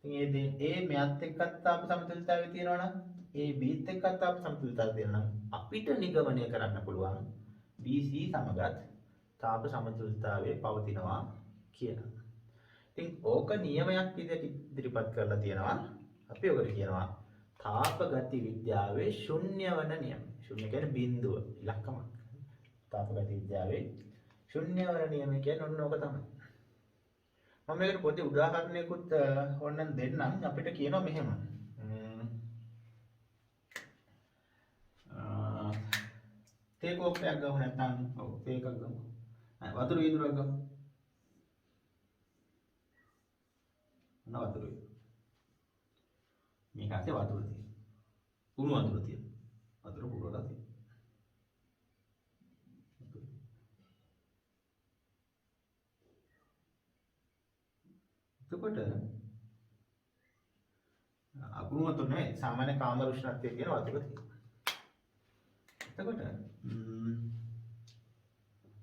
ඉතින් A මෙයත් එක්කත් තාප සමතුලිතතාවය තියෙනවා නම් A Bත් එක්කත් තාප සමතුලිතතාවය තියෙනවා නම් අපිට නිගමනය කරන්න පුළුවන් B C සමගත් තාප සමතුලිතතාවය පවතිනවා කියලා. ඉතින් ඕක නියමයක් විදිහට ඉදිරිපත් කරලා තියෙනවා. අපි ඔකට කියනවා තාප ගති විද්‍යාවේ ශුන්‍ය වන නියම. ශුන්‍ය කියන්නේ බිඳුව ඉලක්කමක්. තාප ගති විද්‍යාවේ ශුන්‍ය වන නියම කියන්නේ ඔන්න ඕක තමයි. මම මේකට පොඩි උදාහරණයකුත් ඕනනම් දෙන්නම්. අපිට කියනවා මෙහෙම. තේ කෝප්පයක් ගමු නැත්නම් ඔව් තේ එකක් ගමු. වතුර වීදුරක් ගමු. මොන වතුරද? මේක ඇත්තේ වතුර තියෙන. කුණු වතුර තියෙන. වතුර පුරවලා තියෙන. එතකොට අකුණු වතුර නෙවෙයි සාමාන්‍ය කාම උෂ්ණත්වයේ තියෙන වතුර තියෙනවා. එතකොට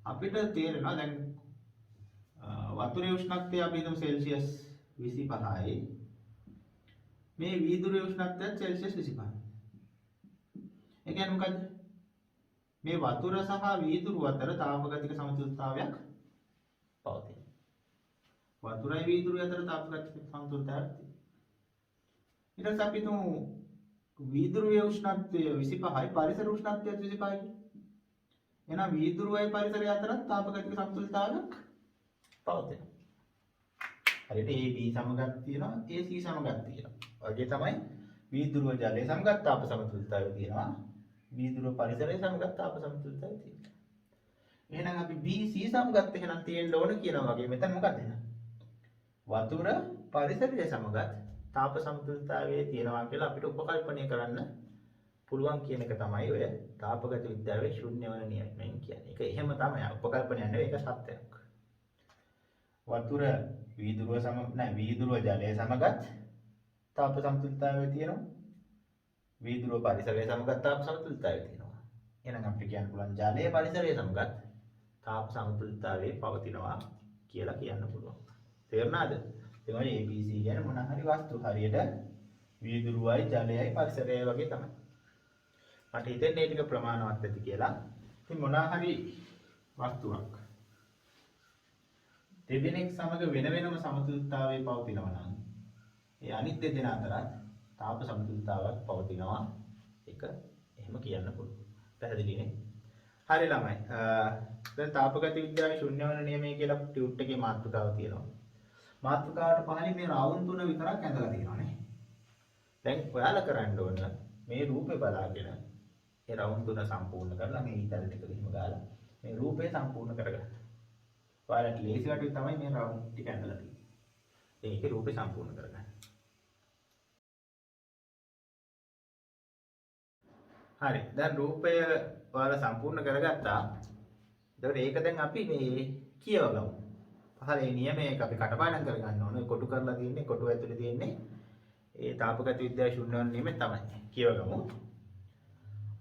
අපිට තේරෙනවා දැන් වතුරේ උෂ්ණත්වය අපි හිතමු සෙල්සියස් 25යි. මේ වීදුරුවේ උෂ්ණත්වය සෙල්සියස් 25යි. ඒ කියන්නේ මොකද්ද? මේ වතුර සහ වීදුරුව අතර තාපගතික සමතුලිතතාවයක් පවතිනවා. වතුරයි වීදුරුවයි අතර තාපගතික සමතුලිතතාවයක් තියෙනවා. ඊට පස්සේ අපි හිතමු වීදුරුවේ උෂ්ණත්වය 25යි පරිසර උෂ්ණත්වය 25යි. එහෙනම් වීදුරුවයි පරිසරය අතරත් තාපගතික සමතුලිතතාවයක් පවතිනවා. හරියට A B සමගත් තියෙනවා A C සමගත් තියෙනවා. වගේ තමයි වීදුරුව ජලය සමගත් තාප සමතුලිතතාවය තියෙනවා. වීදුරුව පරිසරය සමගත් තාප සමතුලිතතාවය තියෙනවා. එහෙනම් අපි B C සමගත් එහෙනම් තියෙන්න ඕන කියනවා වගේ මෙතන මොකක්ද එහෙනම්? වතුර පරිසරය සමගත් තාප සමතුලිතතාවයේ තියෙනවා කියලා අපිට උපකල්පනය කරන්න පුළුවන් කියන එක තමයි ඔය තාපගත විද්‍යාවේ ශුන්‍ය වන නියමයෙන් කියන්නේ. ඒක එහෙම තමයි උපකල්පනයක් නෙවෙයි ඒක සත්‍යයක්. වතුර වීදුරුව වීදුරුව ජලය සමගත් තාප සමතුලිතතාවය තියෙනවා. වීදුරුව පරිසරය සමගත් තාප සමතුලිතතාවය තියෙනවා. එහෙනම් අපිට කියන්න පුළුවන් ජලය පරිසරය සමගත් තාප සමතුලිතතාවයේ පවතිනවා කියලා කියන්න පුළුවන්. තේරුණාද? ඒ වගේ ABC කියන්නේ මොන හරි වස්තු හරියට වීදුරුවයි ජලයයි පරිසරයයි වගේ තමයි. මට හිතෙන්නේ ටික ප්‍රමාණවත් ඇති කියලා. ඉතින් මොන හරි වස්තුවක් දෙදෙනෙක් සමග වෙන වෙනම සමතුලිතතාවයේ පවතිනවා නම් ඒ අනිත් දෙදෙනා අතරත් තාප සමතුලිතතාවයක් පවතිනවා. ඒක එහෙම කියන්න පුළුවන්. පැහැදිලිනේ? හරි ළමයි. දැන් තාපගත විද්‍යාවේ ශුන්‍ය වන නියමය කියලා ටියුට් එකේ මාතෘකාව තියෙනවා. මාතෘකාවට පහළින් මේ රවුම් තුන විතරක් ඇඳලා තියෙනවා නේ. දැන් ඔයාලා කරන්න ඕන මේ රූපේ බලාගෙන ඒ රවුම් තුන සම්පූර්ණ කරලා මේ ඊතල ටික මෙහෙම ගාලා මේ රූපේ සම්පූර්ණ කරගන්න. ඔයාලට ලේසි වටේ තමයි මේ රවුම් ටික ඇඳලා තියෙන්නේ. ඒකේ රූපේ සම්පූර්ණ කරගන්න. හරි. දැන් රූපය ඔයාලා සම්පූර්ණ කරගත්තා. එතකොට ඒක දැන් අපි මේ කියවගමු. හරි නියමයක අපි කටපාඩම් කරගන්න ඕනේ. කොටු කරලා තියෙන්නේ කොටු ඇතුලේ තියෙන්නේ ඒ තාපගත විද්‍යාව ශුන්‍ය වන නියමය තමයි. කියවගමු.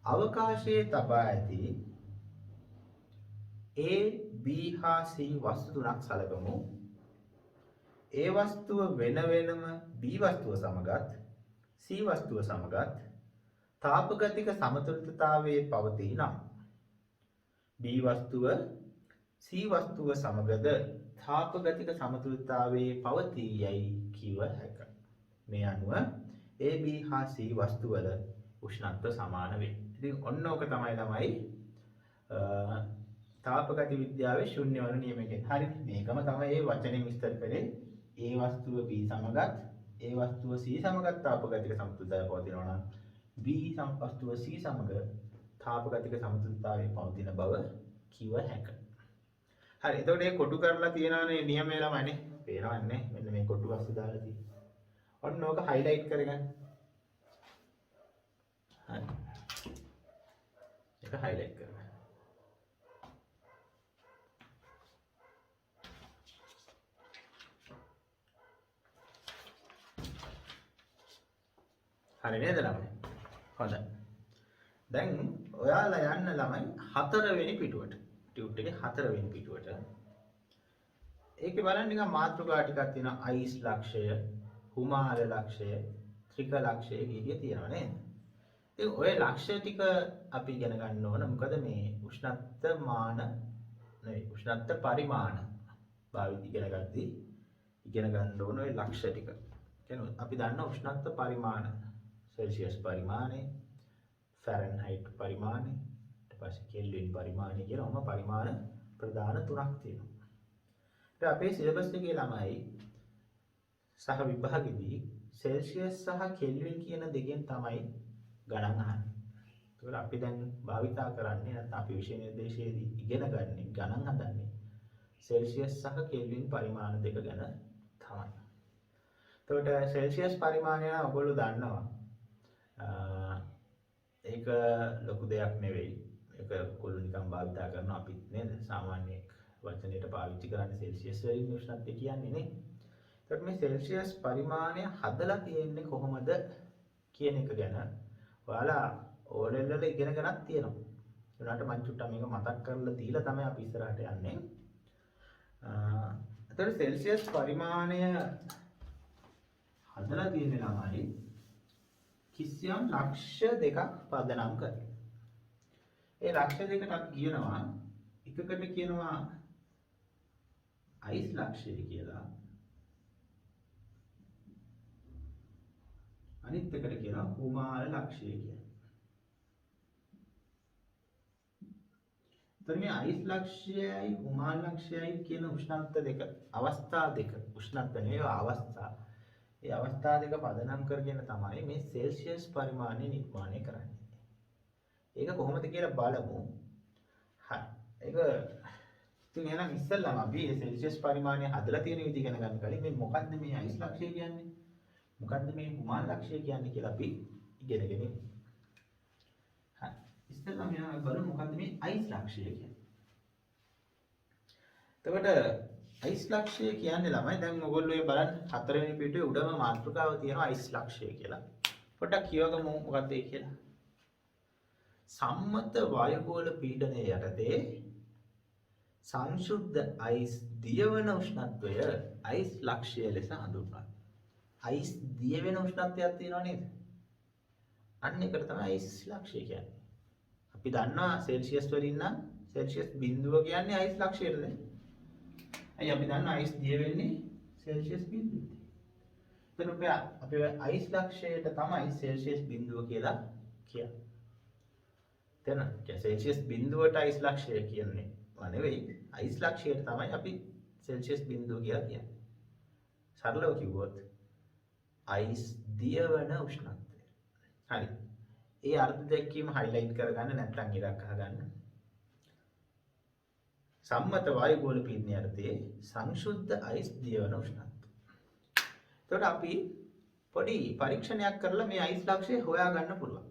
අවකාශයේ තබා ඇති A, B හා C වස්තු තුනක් සැලකමු. A වස්තුව වෙන වෙනම B වස්තුව සමගත් C වස්තුව සමගත් තාපගතික සමතුලිතතාවයේ පවතී නම් B වස්තුව C වස්තුව සමගද තාපගතික සමතුලිතතාවයේ පවතී යයි කිව හැකිය. මේ අනුව A, B හා C වස්තු වල උෂ්ණත්ව සමාන වේ. ඉතින් ඔන්න ඕක තමයි තාපගත විද්‍යාවේ ශුන්‍ය වන නියමය කියන්නේ. හරි. මේකම තමයි මේ වචනේ විස්තර කරේ. A වස්තුව B සමගත් A වස්තුව C සමගත් තාපගතික සමතුලිතතාවය පවතිනවා නම් B වස්තුව C සමග තාපගතික සමතුලිතතාවයේ පවතින බව කිව හැකිය. හරි. එතකොට මේ කොටු කරලා තියෙනවානේ නියමය ළමයිනේ. පේනවන්නේ? මෙන්න මේ කොටු වස්තු දාලා තියෙන්නේ. ඔන්න ඕක highlight කරගන්න. හරි. ඒක highlight කරගන්න. හරි නේද ළමයි? හොඳයි. දැන් ඔයාලා යන්න ළමයි 4 වෙනි පිටුවට. ටියුට් එකේ 4 වෙනි පිටුවට. ඒකේ බලන්න නිකන් මාතෘකා ටිකක් තියෙනවා. අයිස් ලක්ෂය, හුමාල ලක්ෂය, ත්‍රික ලක්ෂය කීකිය තියෙනවා නේද? ඉතින් ඔය ලක්ෂය ටික අපි ඉගෙන ගන්න ඕන. මොකද මේ උෂ්ණත්ව මාන නෙවෙයි උෂ්ණත්ව පරිමාණ භාවිත ඉගෙන ගන්නදී ඉගෙන ගන්න ඕන ඔය ලක්ෂය ටික. කියන්නේ අපි දන්න උෂ්ණත්ව පරිමාණ සෙල්සියස් පරිමාණය, ෆැරන්හයිට් පරිමාණය, ඊට පස්සේ කෙල්වින් පරිමාණය කියලා ඔහොම පරිමාණ ප්‍රධාන තුනක් තියෙනවා. ඉතින් අපේ සිලබස් එකේ ළමයි සහ විභාගෙදී සෙල්සියස් සහ කෙල්වින් කියන දෙකෙන් තමයි ගණන් අහන්නේ. ඒකවල අපි දැන් භාවිතා කරන්නේ නැත්නම් අපි විෂය නිර්දේශයේදී ඉගෙන ගන්නේ ගණන් හදන්නේ සෙල්සියස් සහ කෙල්වින් පරිමාණ දෙක ගැන තමයි. එතකොට සෙල්සියස් පරිමාණය නම් ඔයගොල්ලෝ දන්නවා. ඒක ලොකු දෙයක් නෙවෙයි. ඒක ඔයගොල්ලෝ නිකන් භාවිතා කරනවා අපි නේද? සාමාන්‍ය වචනයට පාවිච්චි කරන්නේ සෙල්සියස් වලින් උෂ්ණත්වය කියන්නේ නේ. එතකොට මේ සෙල්සියස් පරිමාණය හදලා තියෙන්නේ කොහොමද කියන එක ගැන ඔයාලා ඕලෙවල් වල ඉගෙන ගන්නත් තියෙනවා. ඒකට මම චුට්ටක් මේක මතක් කරලා දීලා තමයි අපි ඉස්සරහට යන්නේ. එතකොට සෙල්සියස් පරිමාණය හදලා තියෙන්නේ ළමයි කිසියම් ලක්ෂ්‍ය දෙකක් පදනම් කරගෙන. ඒ ලක්ෂ්‍ය දෙකට අපි කියනවා එකකට කියනවා අයිස් ලක්ෂ්‍ය කියලා. අනිත් එකට කියනවා හුමාල ලක්ෂ්‍ය කියලා. එතන මේ අයිස් ලක්ෂ්‍යයයි හුමාල ලක්ෂ්‍යයයි කියන උෂ්ණත්ව දෙක අවස්ථා දෙක උෂ්ණත්ව නෙවෙයි අවස්ථා. ඒ අවස්ථා දෙක පදනම් කරගෙන තමයි මේ සෙල්සියස් පරිමාණය නිර්මාණය කරන්නේ. ඒක කොහොමද කියලා බලමු. හරි. ඒක ඉතින් එහෙනම් ඉස්සෙල්ලාම අපි මේ සෙල්සියස් පරිමාණය හදලා තියෙන විදිහ ගැන ගන්න කලින් මේ මොකද්ද මේ අයිස් ලක්ෂ්‍ය කියන්නේ? මොකද්ද මේ හුමාල ලක්ෂ්‍ය කියන්නේ කියලා අපි ඉගෙනගෙන ඉමු. හරි. ඉස්සෙල්ලාම අපි බලමු මොකද්ද මේ අයිස් ලක්ෂ්‍ය කියන්නේ. එතකොට අයිස් ලක්ෂය කියන්නේ ළමයි දැන් ඔයගොල්ලෝ මේ බලන්න 4 වෙනි පිටුවේ උඩම මාතෘකාව තියෙනවා අයිස් ලක්ෂය කියලා. පොඩ්ඩක් කියවගමු මොකක්ද ඒ කියලා. සම්මත වායුගෝල පීඩනය යටතේ සංශුද්ධ අයිස් දියවන උෂ්ණත්වය අයිස් ලක්ෂය ලෙස හඳුන්වනවා. අයිස් දියවෙන උෂ්ණත්වයක් තියෙනවා නේද? අන්න ඒකට තමයි අයිස් ලක්ෂය කියන්නේ. අපි දන්නවා සෙල්සියස් වලින් නම් සෙල්සියස් බිඳුව කියන්නේ අයිස් ලක්ෂයටද? අයි අපි දන්නවා අයිස් දිය වෙන්නේ සෙල්සියස් බිඳුවට. එතකොට අපි අයිස් ලක්ෂයට තමයි සෙල්සියස් බිඳුව කියලා කියන්නේ. තේරෙනවද? සෙල්සියස් බිඳුවට අයිස් ලක්ෂය කියන්නේ නෙවෙයි අයිස් ලක්ෂයට තමයි අපි සෙල්සියස් බිඳුව කියලා කියන්නේ. සරලව කිව්වොත් අයිස් දියවන උෂ්ණත්වය. හරි. ඒ අර්ථ දැක්වීම highlight කරගන්න නැත්නම් ඉරක් අහගන්න. සම්මත වායුගෝල පීඩනය යටතේ සංශුද්ධ අයිස් දියවන උෂ්ණත්වය. එතකොට අපි පොඩි පරීක්ෂණයක් කරලා මේ අයිස් ලක්ෂය හොයාගන්න පුළුවන්.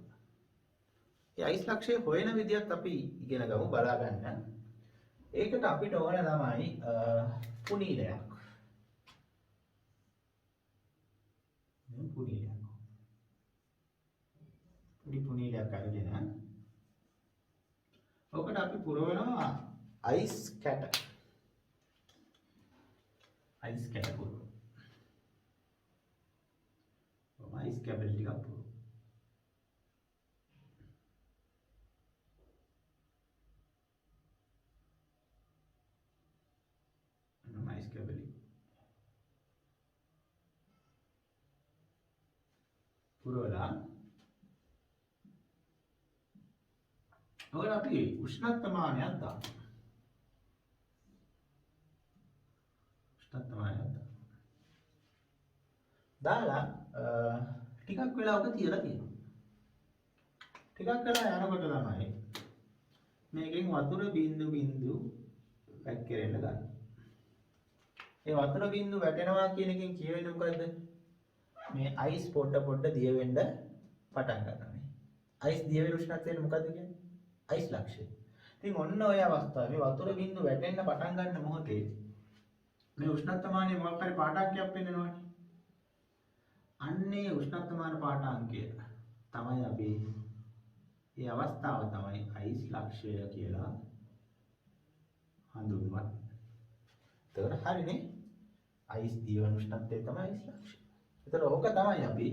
මේ අයිස් ලක්ෂය හොයන විදිහත් අපි ඉගෙන ගමු බලා ගන්න. ඒකට අපිට ඕන තමයි පුනීලයක්. පුනීලයක්. පුනීලයක් අරගෙන ඔකට අපි පුරවනවා අයිස් කැට. අයිස් කැට පුරවනවා. අයිස් කැබල් ටිකක් පුරවනවා. අයිස් කැබල් පුරවලා ඔකට අපි උෂ්ණත්වමානයක් දානවා. දාලා ටිකක් වෙලා ඔක තියලා තියෙනවා. ටිකක් වෙලා යනකොට තමයි මේකෙන් වතුර බින්දු බින්දු වැක්කිරෙන්න ගන්න. ඒ වතුර බින්දු වැටෙනවා කියන එකෙන් කියවෙන්නේ මොකද්ද? මේ අයිස් පොඩ දිය වෙන්න පටන් ගන්නවා. අයිස් දිය වෙන උෂ්ණත්වය මොකද්ද කියන්නේ? අයිස් ලක්ෂය. ඉතින් ඔන්න ඔය අවස්ථාවේ වතුර බින්දු වැටෙන්න පටන් ගන්න මොහොතේ මේ උෂ්ණත්වමානයේ මොකක් හරි පාඨාංකයක් පෙන්නනවනේ. අන්නේ උෂ්ණත්වමාන පාඨාංකය තමයි අපි මේ අවස්ථාව තමයි අයිස් ලක්ෂය කියලා හඳුන්වන්නේ. ඒතර හරිනේ. අයිස් දියවන උෂ්ණත්වය තමයි අයිස් ලක්ෂය. ඒතර ඕක තමයි අපි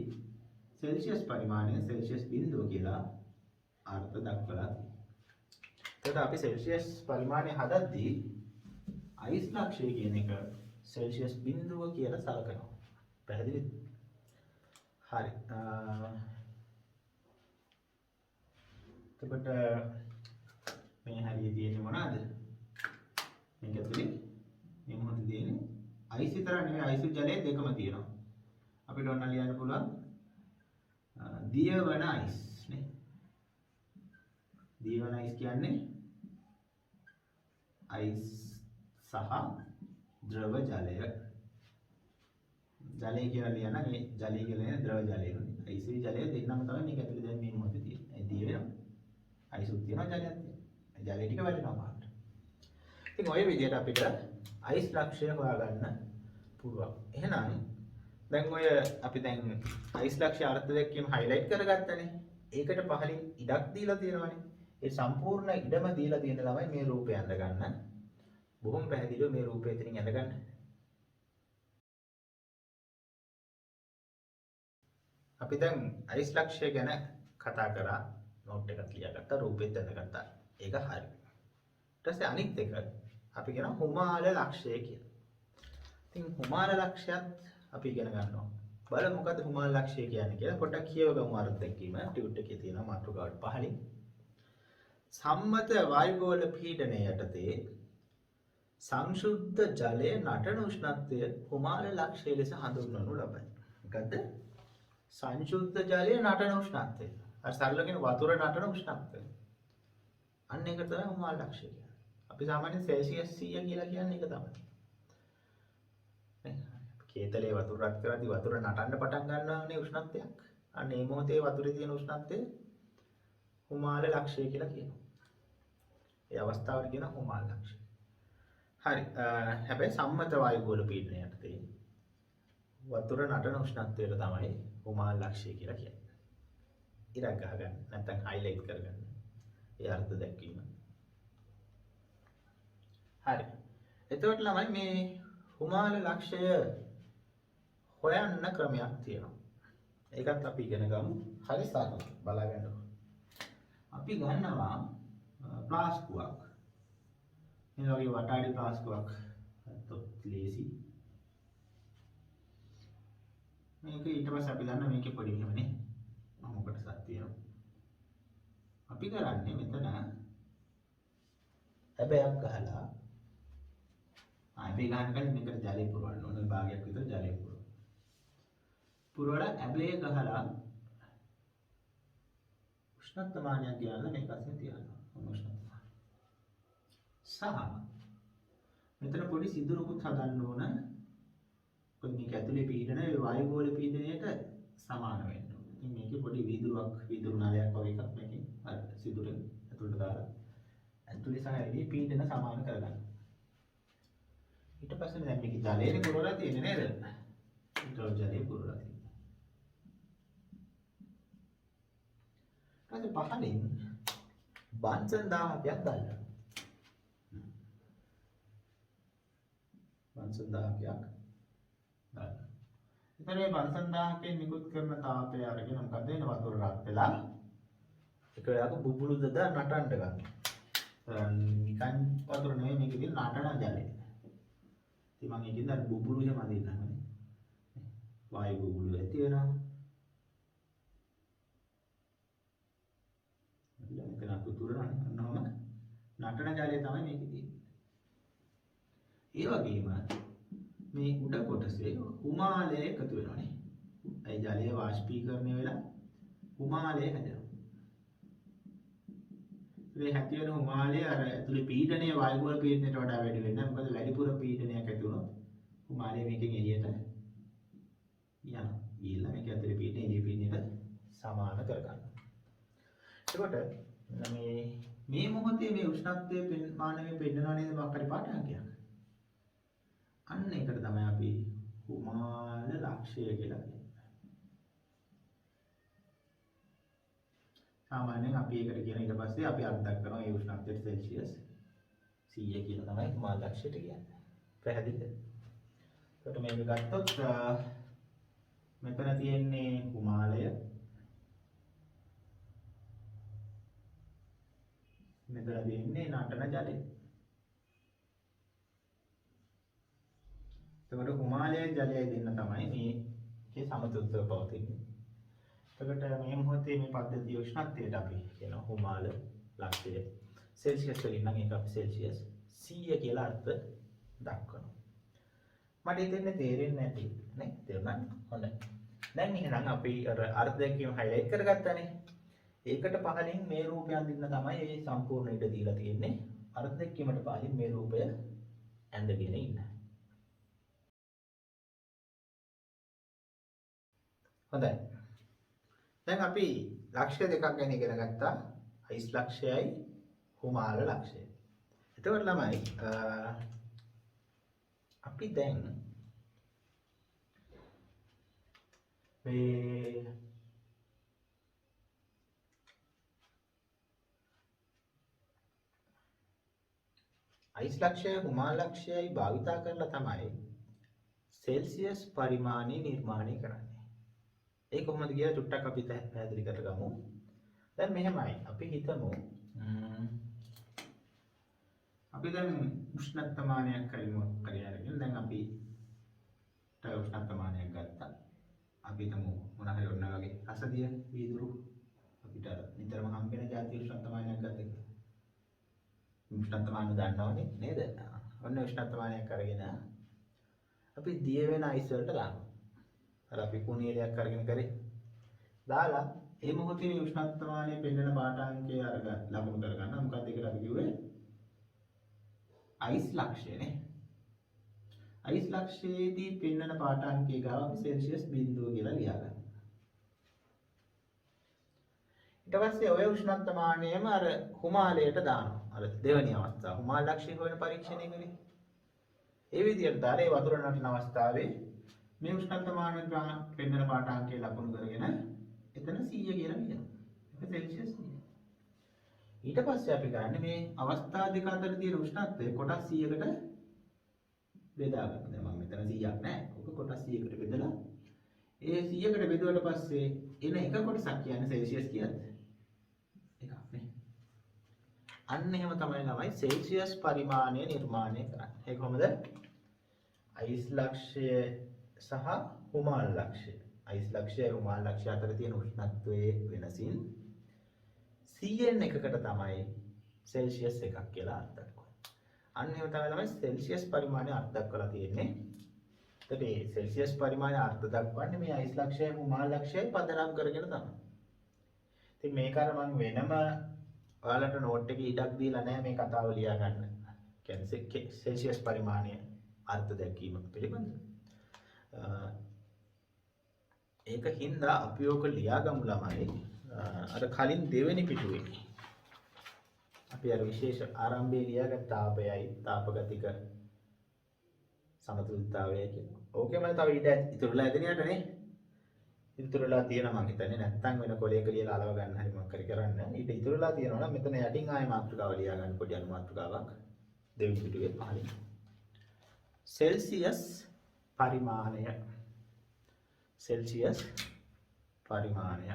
සෙල්සියස් පරිමාණය සෙල්සියස් බිඳුව කියලා අර්ථ දක්වලා තියෙන්නේ. ඒතර අපි සෙල්සියස් පරිමාණය හදද්දී අයිස් ලක්ෂය කියන එක සෙල්සියස් බිඳුව කියලා සලකනවා. පැහැදිලිද? හරි. එතකොට මේ හරිය තියෙන්නේ මොනවාද? මේක ඇතුලේ මේ මොහොතේ තියෙන්නේ අයිස් විතර නෙවෙයි අයිස් ජලය දෙකම තියෙනවා. අපිට ඔන්න ලියන්න පුළුවන් දියවන අයිස් නේ. දියවන අයිස් කියන්නේ අයිස් සහ ද්‍රව ජලය. ජලය කියලා ලියන මේ ජලය කියලා නේ ද්‍රව ජලය නේ. අයිස් ජලය දෙන්නම තමයි මේක ඇතුලේ දැන් මේ මොහොතේ තියෙන්නේ. ඒ දිය වෙනවා. අයිසුත් තියෙනවා ජලයක් තියෙනවා. ජලය ටික වැටෙනවා පාට. ඉතින් ඔය විදිහට අපිට අයිස් ලක්ෂය හොයාගන්න පුළුවන්. එහෙනම් දැන් ඔය අපි දැන් අයිස් ලක්ෂය අර්ථ දැක්වීම highlight කරගත්තනේ. ඒකට පහලින් ඉඩක් දීලා තියෙනවානේ. ඒ සම්පූර්ණ ඉඩම දීලා තියෙන ළමයි මේ රූපය අඳ ගන්න. බොහොම පැහැදිලිව මේ රූපය එතනින් අඳ ගන්න. අපි දැන් අයිස් ලක්ෂය ගැන කතා කරා. නෝට් එකක් ලියාගත්තා රූපෙත් දැනගත්තා. ඒක හරි. ඊට පස්සේ අනිත් එක අපි කියන හුමාල ලක්ෂය කියලා. ඉතින් හුමාල ලක්ෂයත් අපි ඉගෙන ගන්නවා. බලමු මොකද්ද හුමාල ලක්ෂය කියන්නේ කියලා. පොඩ්ඩක් කියවගමු අර්ථ දැක්වීම. ටියුට් එකේ තියෙනවා මාතෘකාවට පහලින්. සම්මත වායුගෝල පීඩනය යටතේ සංශුද්ධ ජලයේ නටන උෂ්ණත්වය හුමාල ලක්ෂය ලෙස හඳුන්වනු ලබයි. මොකද්ද? සංශුද්ධ ජලයේ නටන උෂ්ණත්වය. අර සරල කියන වතුර නටන උෂ්ණත්වය. අන්න ඒක තමයි හුමාල ලක්ෂය කියන්නේ. අපි සාමාන්‍යයෙන් සෙල්සියස් 100 කියලා කියන්නේ ඒක තමයි. කේතලේ වතුර රත් කරද්දී වතුර නටන්න පටන් ගන්නවානේ උෂ්ණත්වයක්. අන්න මේ මොහොතේ වතුරේ තියෙන උෂ්ණත්වය හුමාල ලක්ෂය කියලා කියනවා. ඒ අවස්ථාවට කියන හුමාල ලක්ෂය. හරි. හැබැයි සම්මත වායුගෝල පීඩනය යටතේ වතුර නටන උෂ්ණත්වයට තමයි හුමාල ලක්ෂය කියලා කියන්නේ. ඉරක් ගහගන්න නැත්නම් highlight කරගන්න. ඒ අර්ථ දැක්වීම. හරි. එතකොට ළමයි මේ හුමාල ලක්ෂය හොයන්න ක්‍රමයක් තියෙනවා. ඒකත් අපි ඉගෙන ගමු. හරි සරලව බලා ගන්නකො. අපි ගන්නවා ප්ලාස්කුවක්. මේ වගේ වටාඩි ප්ලාස්කුවක් තොත් ලේසි. මේක ඊට පස්සේ අපි ගන්න මේකේ පොඩි මෙහෙමනේ. මොකටද තියෙනවා. අපි කරන්නේ මෙතන හැබැයක් ගහලා හැබැයි ගන්න කලින් මේකට ජලය පුරවන්න ඕන. භාගයක් විතර ජලය පුරවන්න. පුරවලා හැබැය ගහලා උෂ්ණත්වමානයක් ගියාම මේක අස්සේ තියනවා. උෂ්ණත්වමාන. සහ මෙතන පොඩි සිදුරුකුත් හදන්න ඕන. මොකද මේක ඇතුලේ පීඩනය වායුගෝල පීඩනයට සමාන වෙන්න ඕන. ඉතින් මේකේ පොඩි වීදුරු නාලයක් වගේ එකක් මේකෙන් අර සිදුරෙන් ඇතුලට දාලා ඇතුලට ඇතුලේ සහ එළියේ පීඩන සමාන කරගන්න. ඊට පස්සේ දැන් මේක ජලයේ පුරවලා තියෙන්නේ නේද? ඊටව ජලයේ පුරවලා තියෙනවා. ඊට පහලින් බන්සන් 1000ක් දාන්න. බන්සන් 1000ක් දාන්න. ඉතින් මේ බන්සන් 1000කින් නිකුත් කරන තාපය අරගෙන මොකද වෙන වතුර රත් වෙලා ඒක යාක බුබුලු දද නටන්න ගන්නවා. නිකන් වතුර නෙවෙයි මේකේ නටන ජලය. ඉතින් මම ඒකෙන්ද අර බුබුලු එහෙම අදින්නවා. වායු බුබුලු ඇති වෙනවා. මෙතන අතුරුරන්නේ අන්නවම නටන ජලය තමයි මේකේ තියෙන්නේ. ඒ වගේම මේ උඩ කොටසේ උමාලය එකතු වෙනවානේ. ඒ ජලය වාෂ්පීකරණය වෙලා උමාලය හැදෙනවා. මේ හැටි වෙන උමාලය අර ඇතුලේ පීඩනය වායු වල පීඩනයට වඩා වැඩි වෙනවා. මොකද වැඩිපුර පීඩනයක් ඇති වුණොත් උමාලය මේකෙන් එළියට යනවා. ඊළඟ මේක ඇතුලේ පීඩනය එළිය පීඩනයට සමාන කරගන්නවා. එතකොට මේ මොහොතේ මේ උෂ්ණත්වයේ මානවයේ පෙන්නනවා නේද මොකක් හරි පාඨාංකයක්. අන්න ඒකට තමයි අපි උමාල ලක්ෂය කියලා කියන්නේ. සාමාන්‍යයෙන් අපි ඒකට කියන ඊට පස්සේ අපි අර්ථයක් කරනවා ඒ උෂ්ණත්වයට සෙල්සියස් 100 කියලා තමයි උමාල ලක්ෂයට කියන්නේ. පැහැදිලිද? එතකොට මේක ගත්තොත් මෙතන තියෙන්නේ උමාලය. මෙතන තියෙන්නේ නටන ජලය. එතකොට උමාලයේ ජලයයි දෙන්න තමයි මේකේ සමතුලිතව පවතින්නේ. එතකොට මේ මොහොතේ මේ පද්ධතිය උෂ්ණත්වයට අපි කියනවා උමාල ලක්ෂය. සෙල්සියස් වලින් නම් ඒක අපි සෙල්සියස් 100 කියලා අර්ථ දක්වනවා. මට හිතෙන්නේ තේරෙන්නේ නැති නේ? තේරුණාද? හොඳයි. දැන් එහෙනම් අපි අර අර්ථ දැක්වීම highlight කරගත්තානේ. ඒකට පහලින් මේ රූපය අඳින්න තමයි මේ සම්පූර්ණ ඉඩ දීලා තියෙන්නේ. අර්ථ දැක්වීමට පහලින් මේ රූපය ඇඳගෙන ඉන්න. හොඳයි. දැන් අපි ලක්ෂ්‍ය දෙකක් ගැන ඉගෙන ගත්තා. අයිස් ලක්ෂයයි හුමාල ලක්ෂයයි. එතකොට ළමයි අපි දැන් මේ අයිස් ලක්ෂය හුමාල ලක්ෂයයි භාවිතා කරලා තමයි සෙල්සියස් පරිමාණය නිර්මාණය කරන්නේ. ඒක කොහොමද කියලා චුට්ටක් අපි පැහැදිලි කරගමු. දැන් මෙහෙමයි. අපි හිතමු අපි දැන් උෂ්ණත්වමානයක් කරමු කියලා අරගෙන දැන් අපි උෂ්ණත්වමානයක් ගත්තා. අපි හිතමු මොන හරි ඔන්න වගේ රසදිය වීදුරු අපිට නිතරම හම්බෙන જાති උෂ්ණත්වමානයක් ගත්තා. උෂ්ණත්වමාන දන්නවනේ නේද? ඔන්න උෂ්ණත්වමානයක් අරගෙන අපි දිය වෙන අයිස් වලට දානවා. අර අපි කුණියලයක් අරගෙන කරේ දාලා ඒ මොහොතේ මේ උෂ්ණත්වමානය පෙන්වන පාඨාංකය අරගෙන ලකුණු කරගන්න. මොකක්ද ඒකට අපි කිව්වේ? අයිස් ලක්ෂයනේ. අයිස් ලක්ෂයේදී පෙන්වන පාඨාංකය ගාව අපි සෙල්සියස් 0 කියලා ලියාගන්න. ඊට පස්සේ ඔය උෂ්ණත්වමානයම අර හුමාලයට දානවා. අර දෙවෙනි අවස්ථාව. හුමාල ලක්ෂය හොයන පරීක්ෂණය කරේ. ඒ විදිහට දාලා ඒ වතුර නටන අවස්ථාවේ මේ උෂ්ණත්වමාන පෙන්වන පාඨාංකය ලකුණු කරගෙන එතන 100 කියලා ලියනවා. ඒක සෙල්සියස් 100. ඊට පස්සේ අපි ගන්න මේ අවස්ථා දෙක අතර තියෙන උෂ්ණත්වය කොටස් 100කට බෙදා ගන්න. දැන් මම මෙතන 100ක් නැහැ. ඔක කොටස් 100කට බෙදලා ඒ 100කට බෙදුවට පස්සේ එන එක කොටසක් කියන්නේ සෙල්සියස් කීයද? එකක් නේ. අන්න එහෙම තමයි ළමයි සෙල්සියස් පරිමාණය නිර්මාණය කරන්නේ. ඒක කොහොමද? අයිස් ලක්ෂය සහ හුමාල ලක්ෂය. අයිස් ලක්ෂය හුමාල ලක්ෂය අතර තියෙන උෂ්ණත්වයේ වෙනසින් 100න් එකකට තමයි සෙල්සියස් එකක් කියලා අර්ථ දක්වන්නේ. අන්න එහෙම තමයි සෙල්සියස් පරිමාණය අර්ථ දක්වලා තියෙන්නේ. එතකොට මේ සෙල්සියස් පරිමාණය අර්ථ දක්වන්නේ මේ අයිස් ලක්ෂය හුමාල ලක්ෂය පදනම් කරගෙන තමයි. ඉතින් මේක අර මම වෙනම ඔයාලට නෝට් එකේ ඉඩක් දීලා නැහැ මේ කතාව ලියා ගන්න. කියන්නේ සෙල්සියස් පරිමාණය අර්ථ දැක්වීම පිළිබඳව. ඒක හින්දා අපි ඕක ලියාගමු ළමයි. අර කලින් දෙවෙනි පිටුවේ අපි අර විශේෂ ආරම්භයේ ලියාගත් තාපයයි තාපගතික සමතුලිතතාවයයි කියනවා. ඕකෙම තව ඊට ඉතුරුලා ඇදෙනියට නේ. ඉතුරුලා තියෙනවා මම හිතන්නේ නැත්තම් වෙන කොලයක ලියලා අලව ගන්න හරි මොකක් හරි කරන්න. ඊට ඉතුරුලා තියෙනවා නම් මෙතන යටින් ආයෙ මාතෘකාව ලියා ගන්න පොඩි අනුමාතෘකාවක්. දෙවෙනි පිටුවේ පහලින්. සෙල්සියස් පරිමාණය. සෙල්සියස් පරිමාණය.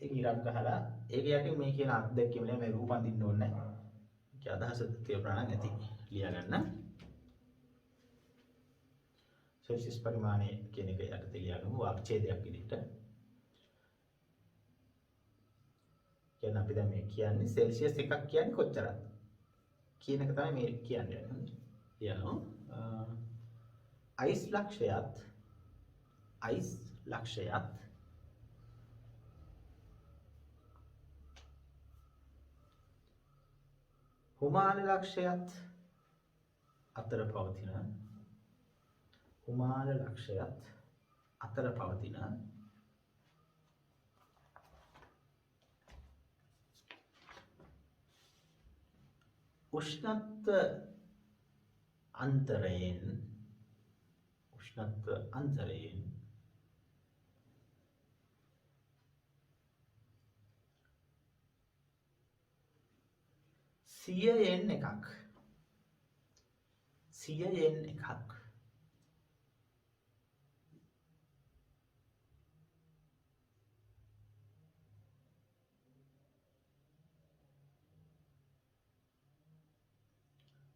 ඒක ඉරක් ගහලා ඒක යටින් මේ කියන අත්දැකීම මේ රූප අඳින්න ඕනේ නැහැ. ඒක අදහස තේරුණා නම් ඇති. ලියා ගන්න. සෙල්සියස් පරිමාණය කියන එක යටතේ ලියාගමු වාක්‍යයක් විදිහට. කියන අපි දැන් මේ කියන්නේ සෙල්සියස් එකක් කියන්නේ කොච්චරද කියන එක තමයි මේ කියන්නේ. ලියනවා. අයිස් ලක්ෂයත් හුමාන ලක්ෂයත් අතර පවතින උෂ්ණත්ව අන්තරයෙන් සියයෙන් එකක්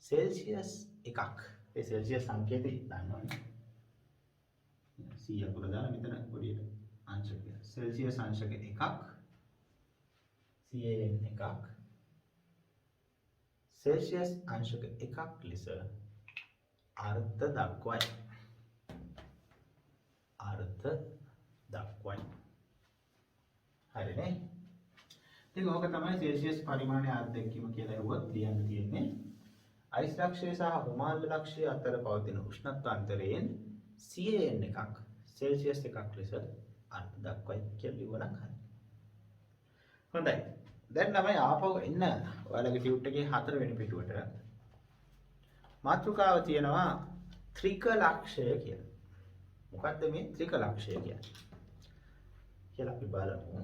සෙල්සියස් එකක්. ඒ සෙල්සියස් සංකේතය දන්නවනේ. 100 අකුර දාලා මෙතන පොඩියට අංශක. සෙල්සියස් අංශක එකක්. සියයෙන් එකක්. සෙල්සියස් අංශක එකක් ලෙස අර්ථ දක්වයි. හරිනේ. ඉතින් ඕක තමයි සෙල්සියස් පරිමාණය අත්දැකීම කියලා හෙව්වොත් ලියන්න තියෙන්නේ. අයිස් ලක්ෂය සහ හුමාන ලක්ෂය අතර පවතින උෂ්ණත්ව අන්තරයෙන් 100න් එකක් සෙල්සියස් එකක් ලෙස අර්ථ දක්වයි කියලා ලියුවා නම් හරි. හොඳයි. දැන් ළමයි ආපහු එන්න ඔයාලගේ ටියුට් එකේ 4 වෙනි පිටුවට. මාතෘකාව තියෙනවා ත්‍රික ලක්ෂය කියලා. මොකද්ද මේ ත්‍රික ලක්ෂය කියන්නේ? කියලා අපි බලමු.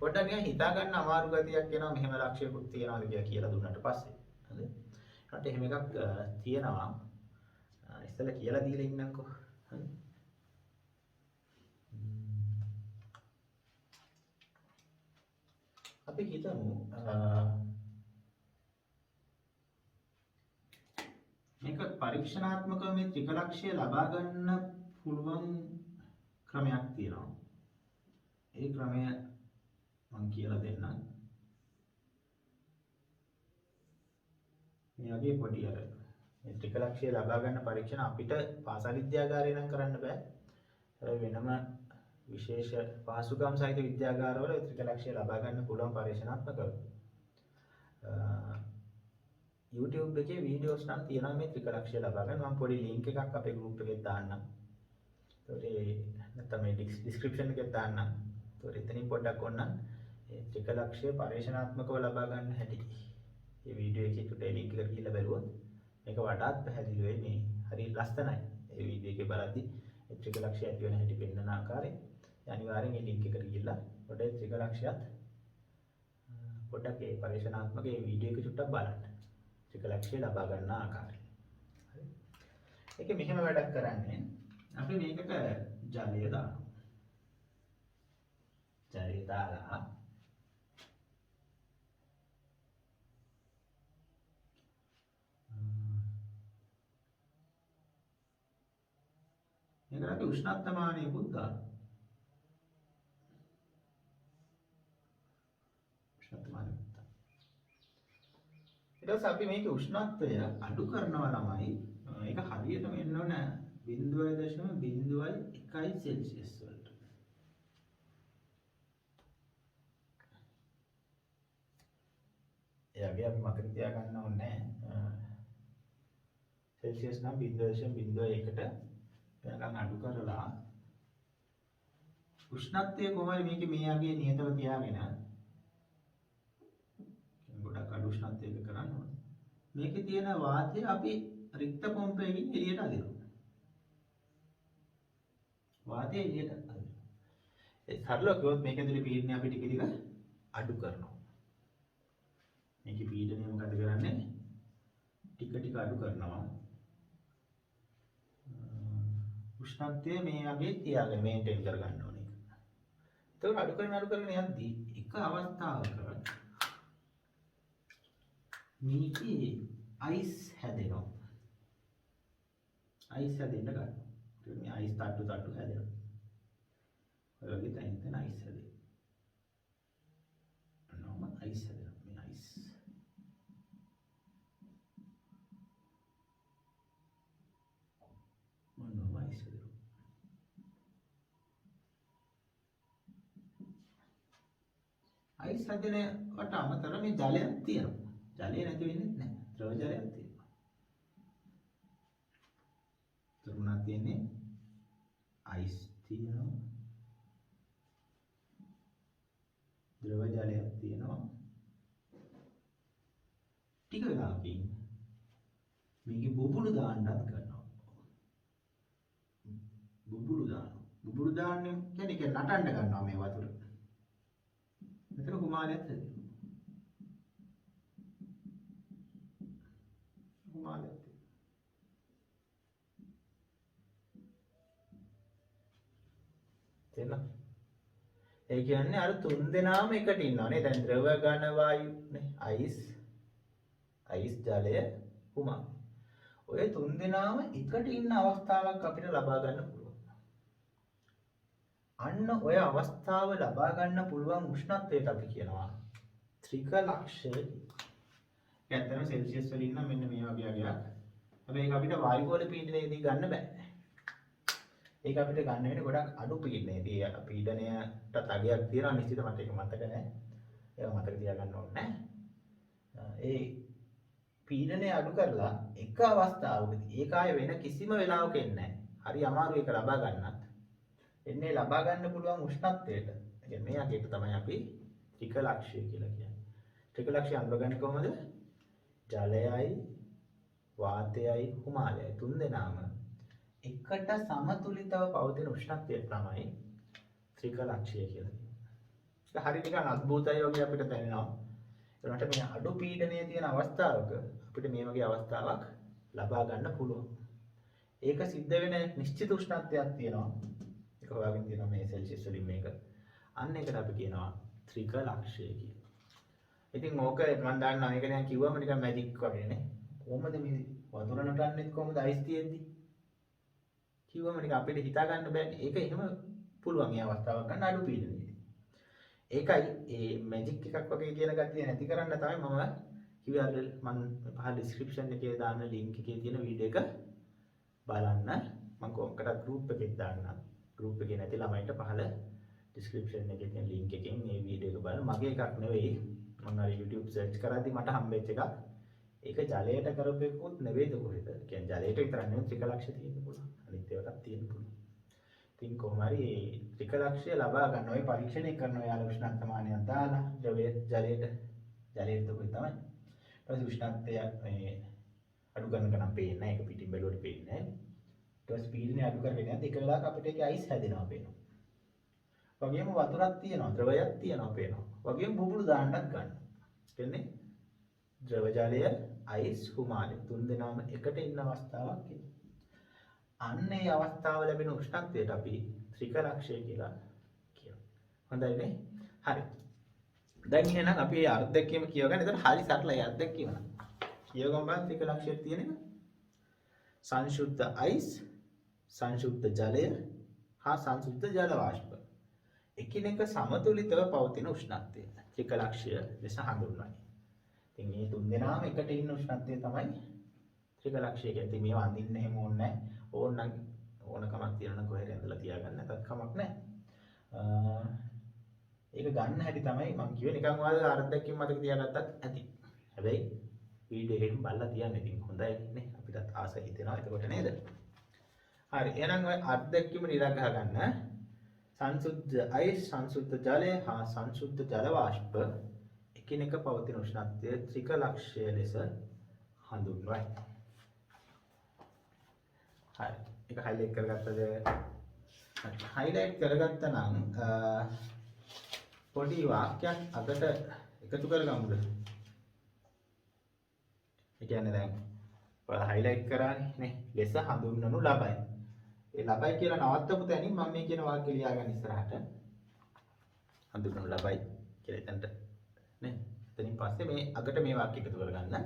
පොඩ්ඩක් නිකන් හිතා ගන්න අමාරු ගතියක් එනවා මෙහෙම ලක්ෂයකුත් තියනවාද කියලා දුන්නාට පස්සේ. හරිද? ඒකට එහෙම එකක් තියෙනවා. ඉස්සෙල්ලා කියලා දීලා ඉන්නම්කෝ. හරි? අපි හිතමු මේක පරීක්ෂණාත්මකව මේ ත්‍රික ලක්ෂය ලබා ගන්න පුළුවන් ක්‍රමයක් තියෙනවා. ඒ ක්‍රමය මම කියලා දෙන්නම්. මේ වගේ පොඩි අර මේ ත්‍රික ලක්ෂය ලබා ගන්න පරීක්ෂණ අපිට පාසල් විද්‍යාගාරේ නම් කරන්න බෑ. වෙනම විශේෂ පහසුකම් සහිත විද්‍යාගාරවල ත්‍රික ලක්ෂය ලබා ගන්න පුළුවන් පරීක්ෂණාත්මකව. YouTube එකේ වීඩියෝස් නම් තියෙනවා මේ ත්‍රික ලක්ෂය ලබා ගන්න. මම පොඩි link එකක් අපේ group එකේ දාන්නම්. ඒකට නැත්නම් මේ description එකේ දාන්නම්. ඒකට එතනින් පොඩ්ඩක් ඕනනම් ඒ ත්‍රික ලක්ෂය පරීක්ෂණාත්මකව ලබා ගන්න හැටි. මේ වීඩියෝ එකේ චුට්ටක් link එක ගිහිල්ලා බලුවොත් මේක වඩාත් පැහැදිලි වෙයි. මේ හරි ලස්සනයි. මේ වීඩියෝ එකේ බලද්දි මේ ත්‍රික ලක්ෂය ඇති වෙන හැටි පෙන්වන ආකාරය. අනිවාර්යෙන් මේ link එකට ගිහිල්ලා පොඩ්ඩක් ත්‍රික ලක්ෂයත් පොඩ්ඩක් ඒ පරීක්ෂණාත්මක මේ වීඩියෝ එක චුට්ටක් බලන්න. ත්‍රික ලක්ෂය ලබා ගන්න ආකාරය. හරි. ඒකේ මෙහෙම වැඩක් කරන්නේ අපි මේකට ජලය දානවා. ජලය දාලා මේකට අපි උෂ්ණත්වමානයකුත් දානවා. ඊට පස්සේ අපි මේකේ උෂ්ණත්වය අඩු කරනවා ළමයි. ඒක හරියටම එන්න ඕන 0.01 සෙල්සියස් වලට. එයාගේ අපි මතක තියාගන්න ඕනේ සෙල්සියස් නම් 0.01ට වෙනකන් අඩු කරලා උෂ්ණත්වය කොහොමද මේකේ මේ අගේ නියතව තියාගෙන ගොඩක් අඩු උෂ්ණත්වයක කරන්න ඕනේ. මේකේ තියෙන වාතය අපි රික්ත පොම්පයකින් එළියට අදිනවා. වාතය එළියට අදිනවා. ඒ සරලව කිව්වොත් මේක ඇතුලේ පීඩනය අපි ටික ටික අඩු කරනවා. මේකේ පීඩනය මොකද කරන්නේ? ටික ටික අඩු කරනවා. උෂ්ණත්වය මේ වගේ තියාගෙන මේන්ටේන් කරගන්න ඕනේ. ඒක අඩු කරගෙන යද්දී එක අවස්ථාවක මේකේ අයිස් හැදෙනවා. අයිස් හැදෙන්න ගන්නවා. මේ අයිස් තට්ටු හැදෙනවා. ඔය වගේ තැන් අයිස් හැදෙනවා. නෝම අයිස් හැදෙනවා. මේ අයිස්. මොනවද අයිස් හැදෙනවා. අයිස් හැදෙනවට අමතරව මේ ජලයක් තියෙනවා. ජලය නැති වෙන්නේ නැහැ. ද්‍රව ජලයක් තියෙනවා. තුරුණා තියෙන්නේ අයිස් තියෙනවා. ද්‍රව ජලයක් තියෙනවා. ටික වෙලාවකින් මේකේ බුබුලු දාන්නත් ගන්නවා. බුබුලු දානවා. බුබුලු දාන්නේ කියන්නේ ඒක නටන්න ගන්නවා මේ වතුර. මෙතන කුමාරයත් හැදෙනවා. ඒ කියන්නේ අර තුන් දෙනාම එකට ඉන්නවනේ. දැන් ද්‍රව ඝන වායු නේ අයිස් ජලය කුමක්. ඔය තුන් දෙනාම එකට ඉන්න අවස්ථාවක් අපිට ලබා ගන්න පුළුවන්. අන්න ඔය අවස්ථාව ලබා ගන්න පුළුවන් උෂ්ණත්වයට අපි කියනවා ත්‍රික ලක්ෂය. ඇත්තටම සෙල්සියස් වලින් නම් මෙන්න මේ වගේ අගයක්. හැබැයි ඒක අපිට වායු ගෝල පීඩනයේදී ගන්න බෑ. ඒක අපිට ගන්න වෙන්නේ ගොඩක් අඩු පීඩනයේදී. පීඩනයට තගයක් තියෙනවා නිශ්චිත මට ඒක මතක නැහැ. ඒක මතක තියාගන්න ඕනේ නැහැ. ඒ පීඩනය අඩු කරලා එක අවස්ථාවකදී ඒක ආයේ වෙන කිසිම වෙලාවක එන්නේ නැහැ. හරි අමාරු ඒක ලබා ගන්නත්. එන්නේ ලබා ගන්න පුළුවන් උෂ්ණත්වයට. ඒ මේ අගයට තමයි අපි ත්‍රික ලක්ෂය කියලා කියන්නේ. ත්‍රික ලක්ෂය අඳුරගන්නේ කොහොමද? ජලයයි වාතයයි කුමාරයයි තුන් දෙනාම එකට සමතුලිතව පවතින උෂ්ණත්වය තමයි ත්‍රික ලක්ෂය කියලා කියන්නේ. ඒක හරිය නිකන් අద్භූතයි වගේ අපිට දැනෙනවා. ඒකට මේ අඩු පීඩනයේ තියෙන අවස්ථාවක අපිට මේ වගේ අවස්ථාවක් ලබා ගන්න පුළුවන්. ඒක සිද්ධ වෙන නිශ්චිත උෂ්ණත්වයක් තියෙනවා. ඒක හොයාගෙන තියෙනවා මේ සෙල්සියස් වලින් මේක. අන්න ඒකට අපි කියනවා ත්‍රික ලක්ෂය කියලා. ඉතින් ඕක මම දන්නවා මේක දැන් කිව්වම නිකන් මැජික් වගේනේ. කොහොමද මේ වතුර නටන්නේ කොහොමද අයිස් තියෙද්දි? කිව්වම නිකන් අපිට හිතා ගන්න බෑනේ. ඒක එහෙම පුළුවන් මේ අවස්ථාවක් ගන්න අඩු පීඩනයේදී. ඒකයි මේ මැජික් එකක් වගේ කියන ගැතිය නැති කරන්න තමයි මම කිව්වේ අර මම පහල ඩිස්ක්‍රිප්ෂන් එකේ දාන්න ලින්ක් එකේ තියෙන වීඩියෝ එක බලන්න. මම කොහොමකට ගෲප් එකෙත් දාන්නම්. ගෲප් එකේ නැති ළමයින්ට පහල ඩිස්ක්‍රිප්ෂන් එකේ තියෙන ලින්ක් එකෙන් මේ වීඩියෝ එක බලන්න. මගේ එකක් නෙවෙයි. මම අර YouTube සර්ච් කරද්දි මට හම්බෙච්ච එකක්. ඒක ජලයට කරපු එකකුත් නෙවෙයිද කොහෙද? කියන්නේ ජලයට විතරක් නෙවෙයි ත්‍රික ලක්ෂය තියෙන්න පුළුවන්. අනිත් ඒවාටත් තියෙන්න පුළුවන්. ඉතින් කොහොම හරි ත්‍රික ලක්ෂය ලබා ගන්න ඔය පරීක්ෂණය කරන යාල උෂ්ණත්මානයක් දාලා ජලයට කොයි තමයි. ඊට පස්සේ උෂ්ණත්වය මේ අඩු කරනක නම් පේන්නේ නැහැ. ඒක පිටින් බැලුවට පේන්නේ නැහැ. ඊට පස්සේ පීඩනය අඩු කරගෙන යද්දි එක වෙලාවක අපිට ඒකේ අයිස් හැදෙනවා පේනවා. වගේම වතුරක් තියෙනවා, ද්‍රවයක් තියෙනවා පේනවා. වගේම බුබුලු දාන්නත් ගන්නවා. කියන්නේ ද්‍රව ජලය, අයිස්, කුමාරය තුන් දෙනාම එකට ඉන්න අවස්ථාවක් කියනවා. අන්න ඒ අවස්ථාව ලැබෙන උෂ්ණත්වයට අපි ත්‍රික ලක්ෂය කියලා කියනවා. හොඳයිනේ? හරි. දැන් එහෙනම් අපි මේ අර්ධකයම කියවගන්න. ඒතර හරි සරලයි අර්ධකයම. කියවගමු බලන්න ත්‍රික ලක්ෂයක් තියෙන එක. සංශුද්ධ අයිස්, සංශුද්ධ ජලය හා සංශුද්ධ ජල වාෂ්ප. එකිනෙක සමතුලිතව පවතින උෂ්ණත්වය ත්‍රික ලක්ෂය ලෙස හඳුන්වන්නේ. ඉතින් මේ තුන් දෙනාම එකට ඉන්න උෂ්ණත්වය තමයි ත්‍රික ලක්ෂය කියන්නේ. ඉතින් මේවා අඳින්න එහෙම ඕනේ නැහැ. ඕනනම් ඕනකමක් තියනවා කොහෙද ඇඳලා තියාගන්න නැත්නම් කමක් නැහැ. ඒක ගන්න හැටි තමයි මම කිව්වේ. නිකන් ඔයාලා අර්ධකකින් මතක තියාගත්තත් ඇති. හැබැයි වීඩියෝ එකෙන් බලලා තියන්න ඉතින් හොඳයි නේ. අපිටත් ආස හිතෙනවා එතකොට නේද? හරි. එහෙනම් ඔය අර්ධකකින් නිරගහ ගන්න. සංසුද්ධ අයිස් සංසුද්ධ ජලය හා සංසුද්ධ ජල වාෂ්ප එකිනෙක පවතින උෂ්ණත්වය ත්‍රික ලක්ෂය ලෙස හඳුන්වයි. හරි. ඒක හයිලයිට් කරගත්තද? හයිලයිට් කරගත්තා නම් පොඩි වාක්‍යයක් අකට එකතු කරගමුද? ඒ කියන්නේ දැන් ඔයාලා හයිලයිට් කරානේ නේ ලෙස හඳුන්වනු ලබයි. ඒ ලබයි කියලා නවත්තපු තැනින් මම මේ කියන වාක්‍ය ලියාගන්න ඉස්සරහට හඳුන්වනු ලබයි කියලා එතනට නේ. එතනින් පස්සේ මේ අගට මේ වාක්‍ය එකතු කරගන්න.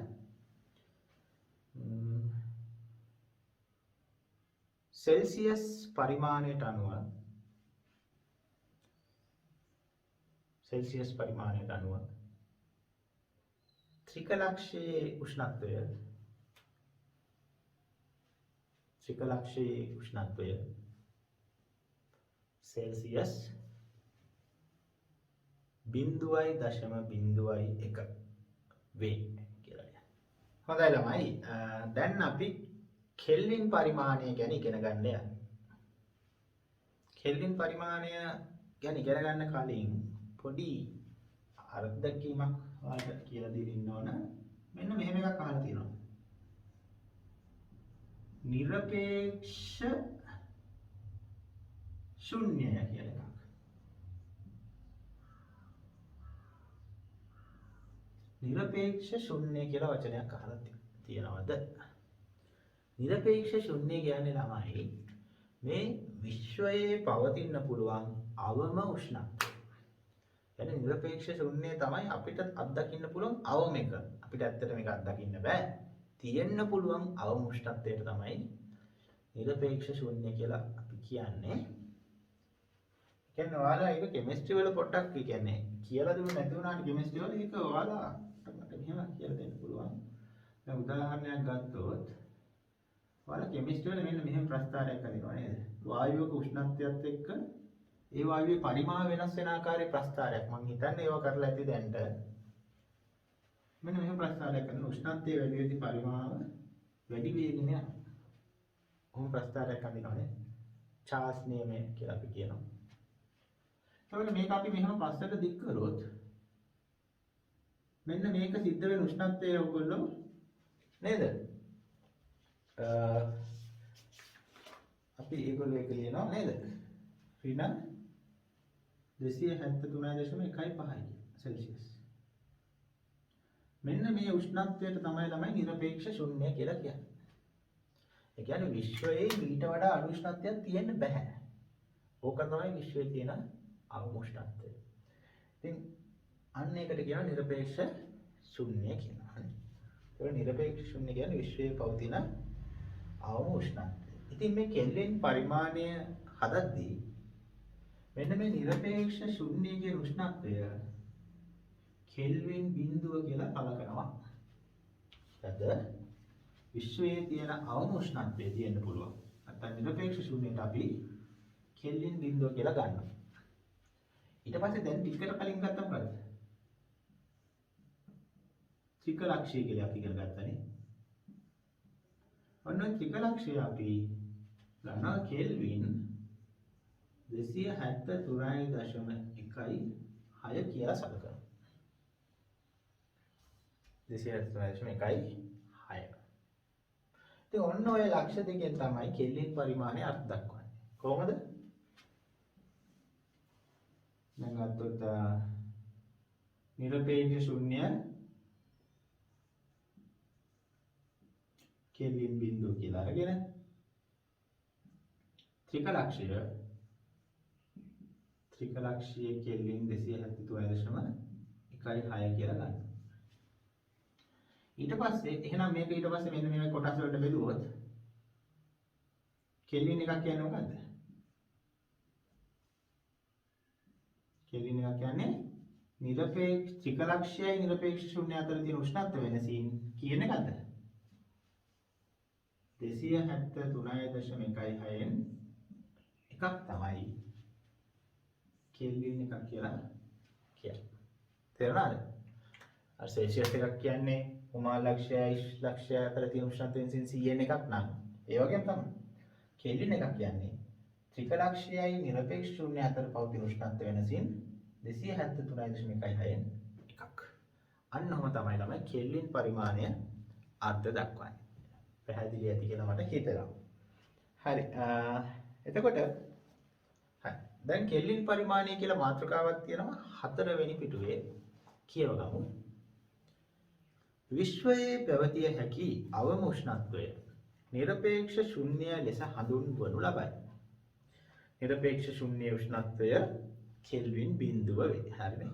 සෙල්සියස් පරිමාණයට අනුව ත්‍රික ලක්ෂයේ උෂ්ණත්වය සෙල්සියස් 0.01 වේ කියලා. හොඳයි ළමයි. දැන් අපි කෙල්වින් පරිමාණය ගැන ඉගෙන ගන්න යනවා. කෙල්වින් පරිමාණය ගැන ඉගෙන ගන්න කලින් පොඩි අර්ථකීමක් ඔයාලට කියලා දෙන්න ඕන. මෙන්න මෙහෙම එකක් අහලා තියෙනවා. නිරපේක්ෂ ශුන්‍යය කියලා එකක්. නිරපේක්ෂ ශුන්‍ය කියලා වචනයක් අහලා තියෙනවද? නිරපේක්ෂ ශුන්‍ය කියන්නේ ළමයි මේ විශ්වයේ පවතින්න පුළුවන් අවම උෂ්ණත්වය. يعني නිරපේක්ෂ ශුන්‍ය තමයි අපිට අත්දකින්න පුළුවන් අවම එක. අපිට ඇත්තට මේක අත්දකින්න බෑ. තියෙන්න පුළුවන් අවම උෂ්ණත්වයට තමයි නිරපේක්ෂ ශුන්‍ය කියලා අපි කියන්නේ. කියන්නේ ඔයාලා ඒක කෙමිස්ට්‍රි වල පොඩ්ඩක් කියන්නේ කියලා දුන්න නැති වුණාට කෙමිස්ට්‍රි වල ඒක ඔයාලා මට මෙහෙම කියලා දෙන්න පුළුවන්. දැන් උදාහරණයක් ගත්තොත් ඔයාලා කෙමිස්ට්‍රි වල මෙන්න මෙහෙම ප්‍රස්තාරයක් හදිනවා නේද? වායුවක උෂ්ණත්වයත් එක්ක ඒ වායුවේ පරිමාව වෙනස් වෙන ආකාරයේ ප්‍රස්තාරයක්. මම හිතන්නේ ඒව කරලා ඇති දැන්ට. මෙන්න මෙහෙම ප්‍රස්තාරයක් කරන උෂ්ණත්වය වැඩි වෙද්දී පරිමාව වැඩි වෙගෙන යනවා. කොහොම ප්‍රස්තාරයක් හදිනවනේ. චාල්ස් නියමය කියලා අපි කියනවා. එතකොට මේක අපි මෙහෙම පස්සට දික් කරොත් මෙන්න මේක සිද්ධ වෙන උෂ්ණත්වය ඔයගොල්ලෝ නේද? අපි ඒගොල්ලෝ එක ලියනවා නේද? ඍණ 273.15 සෙල්සියස්. මෙන්න මේ උෂ්ණත්වයට තමයි නිරපේක්ෂ ශුන්‍ය කියලා කියන්නේ. ඒ කියන්නේ විශ්වයේ ඊට වඩා අඩු උෂ්ණත්වයක් තියෙන්න බෑ. ඕක තමයි විශ්වයේ තියෙන අවම උෂ්ණත්වය. ඉතින් අන්න ඒකට කියනවා නිරපේක්ෂ ශුන්‍ය කියලා. ඒක නිරපේක්ෂ ශුන්‍ය කියන්නේ විශ්වයේ පවතින අවම උෂ්ණත්වය. ඉතින් මේ කෙල්වින් පරිමාණය හදද්දී මෙන්න මේ නිරපේක්ෂ ශුන්‍ය කියන උෂ්ණත්වය කෙල්වින් බිඳුව කියලා කලකනවා. එතද විශ්වයේ තියෙන අවම උෂ්ණත්වය තියෙන්න පුළුවන්. නැත්නම් නිරපේක්ෂ ශුන්‍යයට අපි කෙල්වින් බිඳුව කියලා ගන්නවා. ඊට පස්සේ දැන් ටිකට කලින් ගත්තා මොකද? ත්‍රික ලක්ෂය කියලා අපි ඉගෙන ගත්තානේ. ඔන්න ත්‍රික ලක්ෂය අපි ගන්නවා කෙල්වින් 273.16 කියලා සලකනවා. 273.16. ඉතින් ඔන්න ඔය ලක්ෂ දෙකෙන් තමයි කෙල්වින් පරිමාණය අර්ථ දක්වන්නේ. කොහොමද? දැන් අතොත් නිරපේක්ෂ ශුන්‍ය කෙල්වින් බිඳුව කියලා අරගෙන ත්‍රික ලක්ෂයේ කෙල්වින් 273.16 කියලා ගන්නවා. ඊට පස්සේ එහෙනම් මේක ඊට පස්සේ මෙන්න මේ කොටස් වලට බෙදුවොත් කෙල්වින් එකක් කියන්නේ මොකද්ද? කෙල්වින් එකක් කියන්නේ නිරපේක්ෂ ත්‍රික ලක්ෂයයි නිරපේක්ෂ ශුන්‍ය අතර තියෙන උෂ්ණත්ව වෙනසින් කියන එකද? 273.16න් එකක් තමයි කෙල්වින් එකක් කියලා කියන්නේ. තේරුණාද? අර සෙල්සියස් එකක් කියන්නේ උමා ලක්ෂයයි ලක්ෂය අතර තියෙන උෂ්ණත්වයෙන් 100න් එකක් නම් ඒ වගේම තමයි කෙල්වින් එකක් කියන්නේ ත්‍රිකලක්ෂයයි නිරපේක්ෂ ශූන්‍ය අතර පවතින උෂ්ණත්ව වෙනසින් 273.6න් එකක්. අන්න ඔහම තමයි ළමයි කෙල්වින් පරිමාණය අර්ථ දක්වන්නේ. පැහැදිලි ඇති කියලා මට හිතෙනවා. හරි. එතකොට හරි. දැන් කෙල්වින් පරිමාණය කියලා මාතෘකාවක් තියෙනවා 4 වෙනි පිටුවේ කියවගමු. විශ්වයේ පැවතිය හැකි අවම උෂ්ණත්වය නිරපේක්ෂ ශුන්‍ය ලෙස හඳුන්වනු ලබයි. නිරපේක්ෂ ශුන්‍ය උෂ්ණත්වය කෙල්වින් බිඳුව වේ. හරිනේ.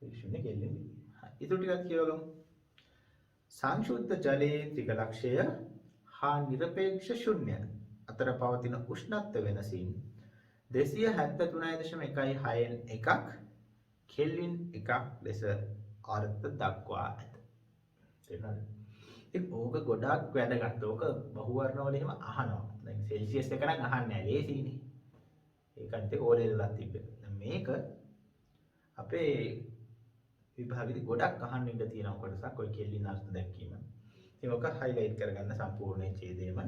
ශුන්‍ය කෙල්වින් බිඳුව. හරි. ඊට ටිකක් කියවගමු. සංශුද්ධ ජලයේ ත්‍රිකලක්ෂය හා නිරපේක්ෂ ශුන්‍ය අතර පවතින උෂ්ණත්ව වෙනසින් 273.16න් එකක් කෙල්වින් එකක් ලෙස අර්ථ දක්වා ඇත. තේරුණාද? ඉතින් ඕක ගොඩාක් වැදගත්. ඕක බහුවර්ණවල එහෙම අහනවා. දැන් සෙල්සියස් එක නම් අහන්නේ නැහැ ලේසියිනේ. ඒකත් ඒක ඕලෙලලා තිබ්බේ. දැන් මේක අපේ විභාගෙදි ගොඩක් අහන්න ඉඳ තියෙන කොටසක් ඔය කෙල්ලින් අර්ථ දැක්වීම. ඉතින් ඔක හයිලයිට් කරගන්න සම්පූර්ණ ඡේදයේම.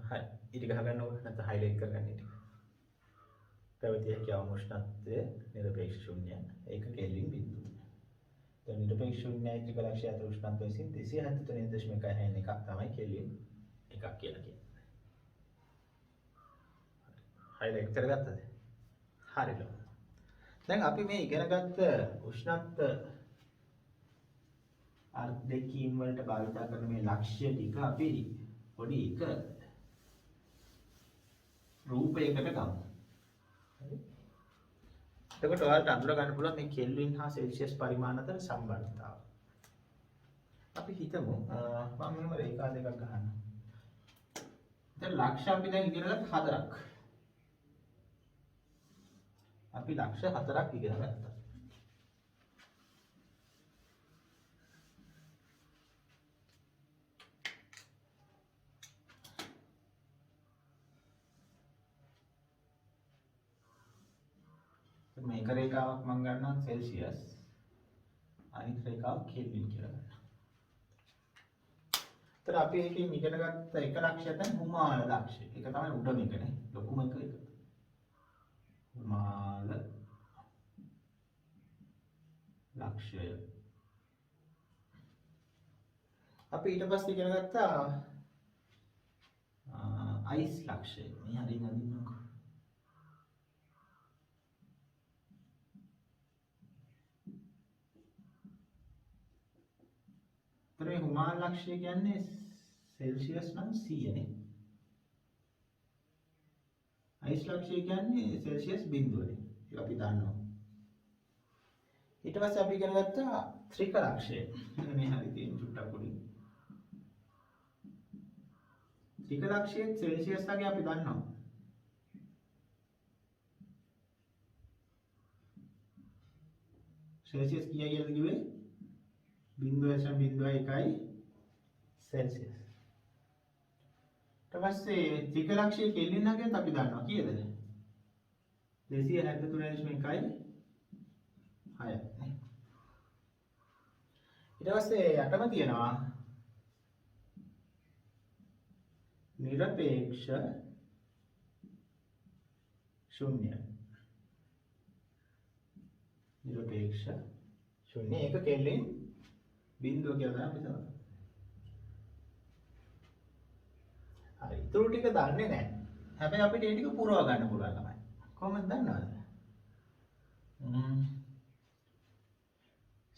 හරි. ඊට ගහගන්න ඕක නැත්නම් හයිලයිට් කරගන්න ඊට. පැවතිය හැකි අවම උෂ්ණත්වය නිරපේක්ෂ ශුන්‍ය. ඒක කෙල්වින් බිඳුව. දැන් නිරපේක්ෂ ශුන්‍යයි ත්‍රිකලක්ෂය අතර උෂ්ණත්වය විසින් 273.6න් එකක් තමයි කෙල්වින් එකක් කියලා කියන්නේ. හයිලයිට් කරගත්තද? හරිද? දැන් අපි මේ ඉගෙනගත්ත උෂ්ණත්ව අර්ථ දෙකීම් වලට භාවිත කරන මේ ලක්ෂ්‍ය ටික අපි පොඩි එක රූපයකට ගමු. හරි. එතකොට ඔයාලට අඳුර ගන්න පුළුවන් මේ කෙල්වින් හා සෙල්සියස් පරිමාණ අතර සම්බන්ධතාව. අපි හිතමු මම මෙහෙම රේඛා දෙකක් ගන්නවා. දැන් ලක්ෂ්‍ය අපි දැන් ඉගෙන ගත්ත 4ක්. අපි ලක්ෂ්‍ය 4ක් ඉගෙන ගත්තා. මේක රේඛාවක් මම ගන්නවා සෙල්සියස්. අනිත් රේඛාව කෙල්වින් කියලා ගන්නවා. ඒතර අපි එකකින් ඉගෙන ගත්ත එක ලක්ෂ්‍ය තමයි හුමාල ලක්ෂ්‍ය. ඒක තමයි උඩම එකනේ. ලොකුම එක. හුමාල ලක්ෂ්‍යය. අපි ඊට පස්සේ ඉගෙන ගත්තා අයිස් ලක්ෂ්‍යය. මේ හරියට අඳින්නකෝ. මේ හුමාල ලක්ෂ්‍යය කියන්නේ සෙල්සියස් නම් 100 නේ. අයිස් ලක්ෂ්‍යය කියන්නේ සෙල්සියස් බිඳුවනේ. ඒක අපි දන්නවා. ඊට පස්සේ අපි ඉගෙන ගත්තා ත්‍රික ලක්ෂ්‍යය. මේ හරිය තියෙන චුට්ටක් පොඩි. ත්‍රික ලක්ෂ්‍යයේ සෙල්සියස් වගේ අපි දන්නවා. සෙල්සියස් කීයද කියලාද කිව්වේ? 0.01 සෙල්සියස්. ඊට පස්සේ ත්‍රික ලක්ෂ්‍යයේ කෙල්වින් නැගෙත් අපි දන්නවා කීයද? 273.1 6. ඊට පස්සේ යටම තියෙනවා නිරපේක්ෂ ශුන්‍ය. නිරපේක්ෂ ශුන්‍ය ඒක කෙල්වින් බිඳුව කියලා අපි හිතනවා. හරි. ඊටු ටික දන්නේ නැහැ. හැබැයි අපිට ඒ ටික පුරව ගන්න පුළුවන් ළමයි. කොහොමද දන්නවද?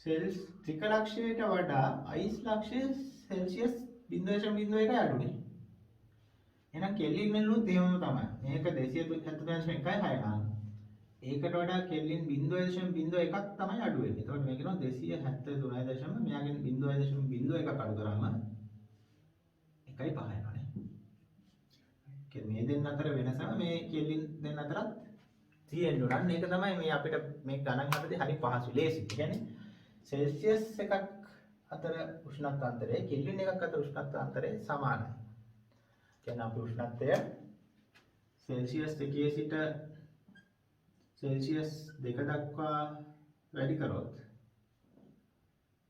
සෙල්ස් ත්‍රික ලක්ෂ්‍යයට වඩා අයිස් ලක්ෂ්‍යය සෙල්සියස් 0.01 අඩුනේ. එහෙනම් කෙල්වින් වලිනුත් එහෙමම තමයි. මේක 273.1 නම් ඒකට වඩා කෙල්වින් 0.01ක් තමයි අඩු වෙන්නේ. එතකොට මේක කියනවා 273. මෙයාගෙන් 0.01ක් අඩු කරාම 1.5 වෙනවානේ. මේ දෙන්න අතර වෙනසම මේ කෙල්වින් දෙන්න අතරත් තියෙන්න උනන් මේක තමයි මේ අපිට මේ ගණන් හදද්දී හරි පහසු ලේසි. කියන්නේ සෙල්සියස් එකක් අතර උෂ්ණත්ව අන්තරය කෙල්වින් එකක් අතර උෂ්ණත්ව අන්තරය සමානයි. කියන්නේ අපි උෂ්ණත්වය සෙල්සියස් 1 සිට සෙල්සියස් 2 දක්වා වැඩි කරොත්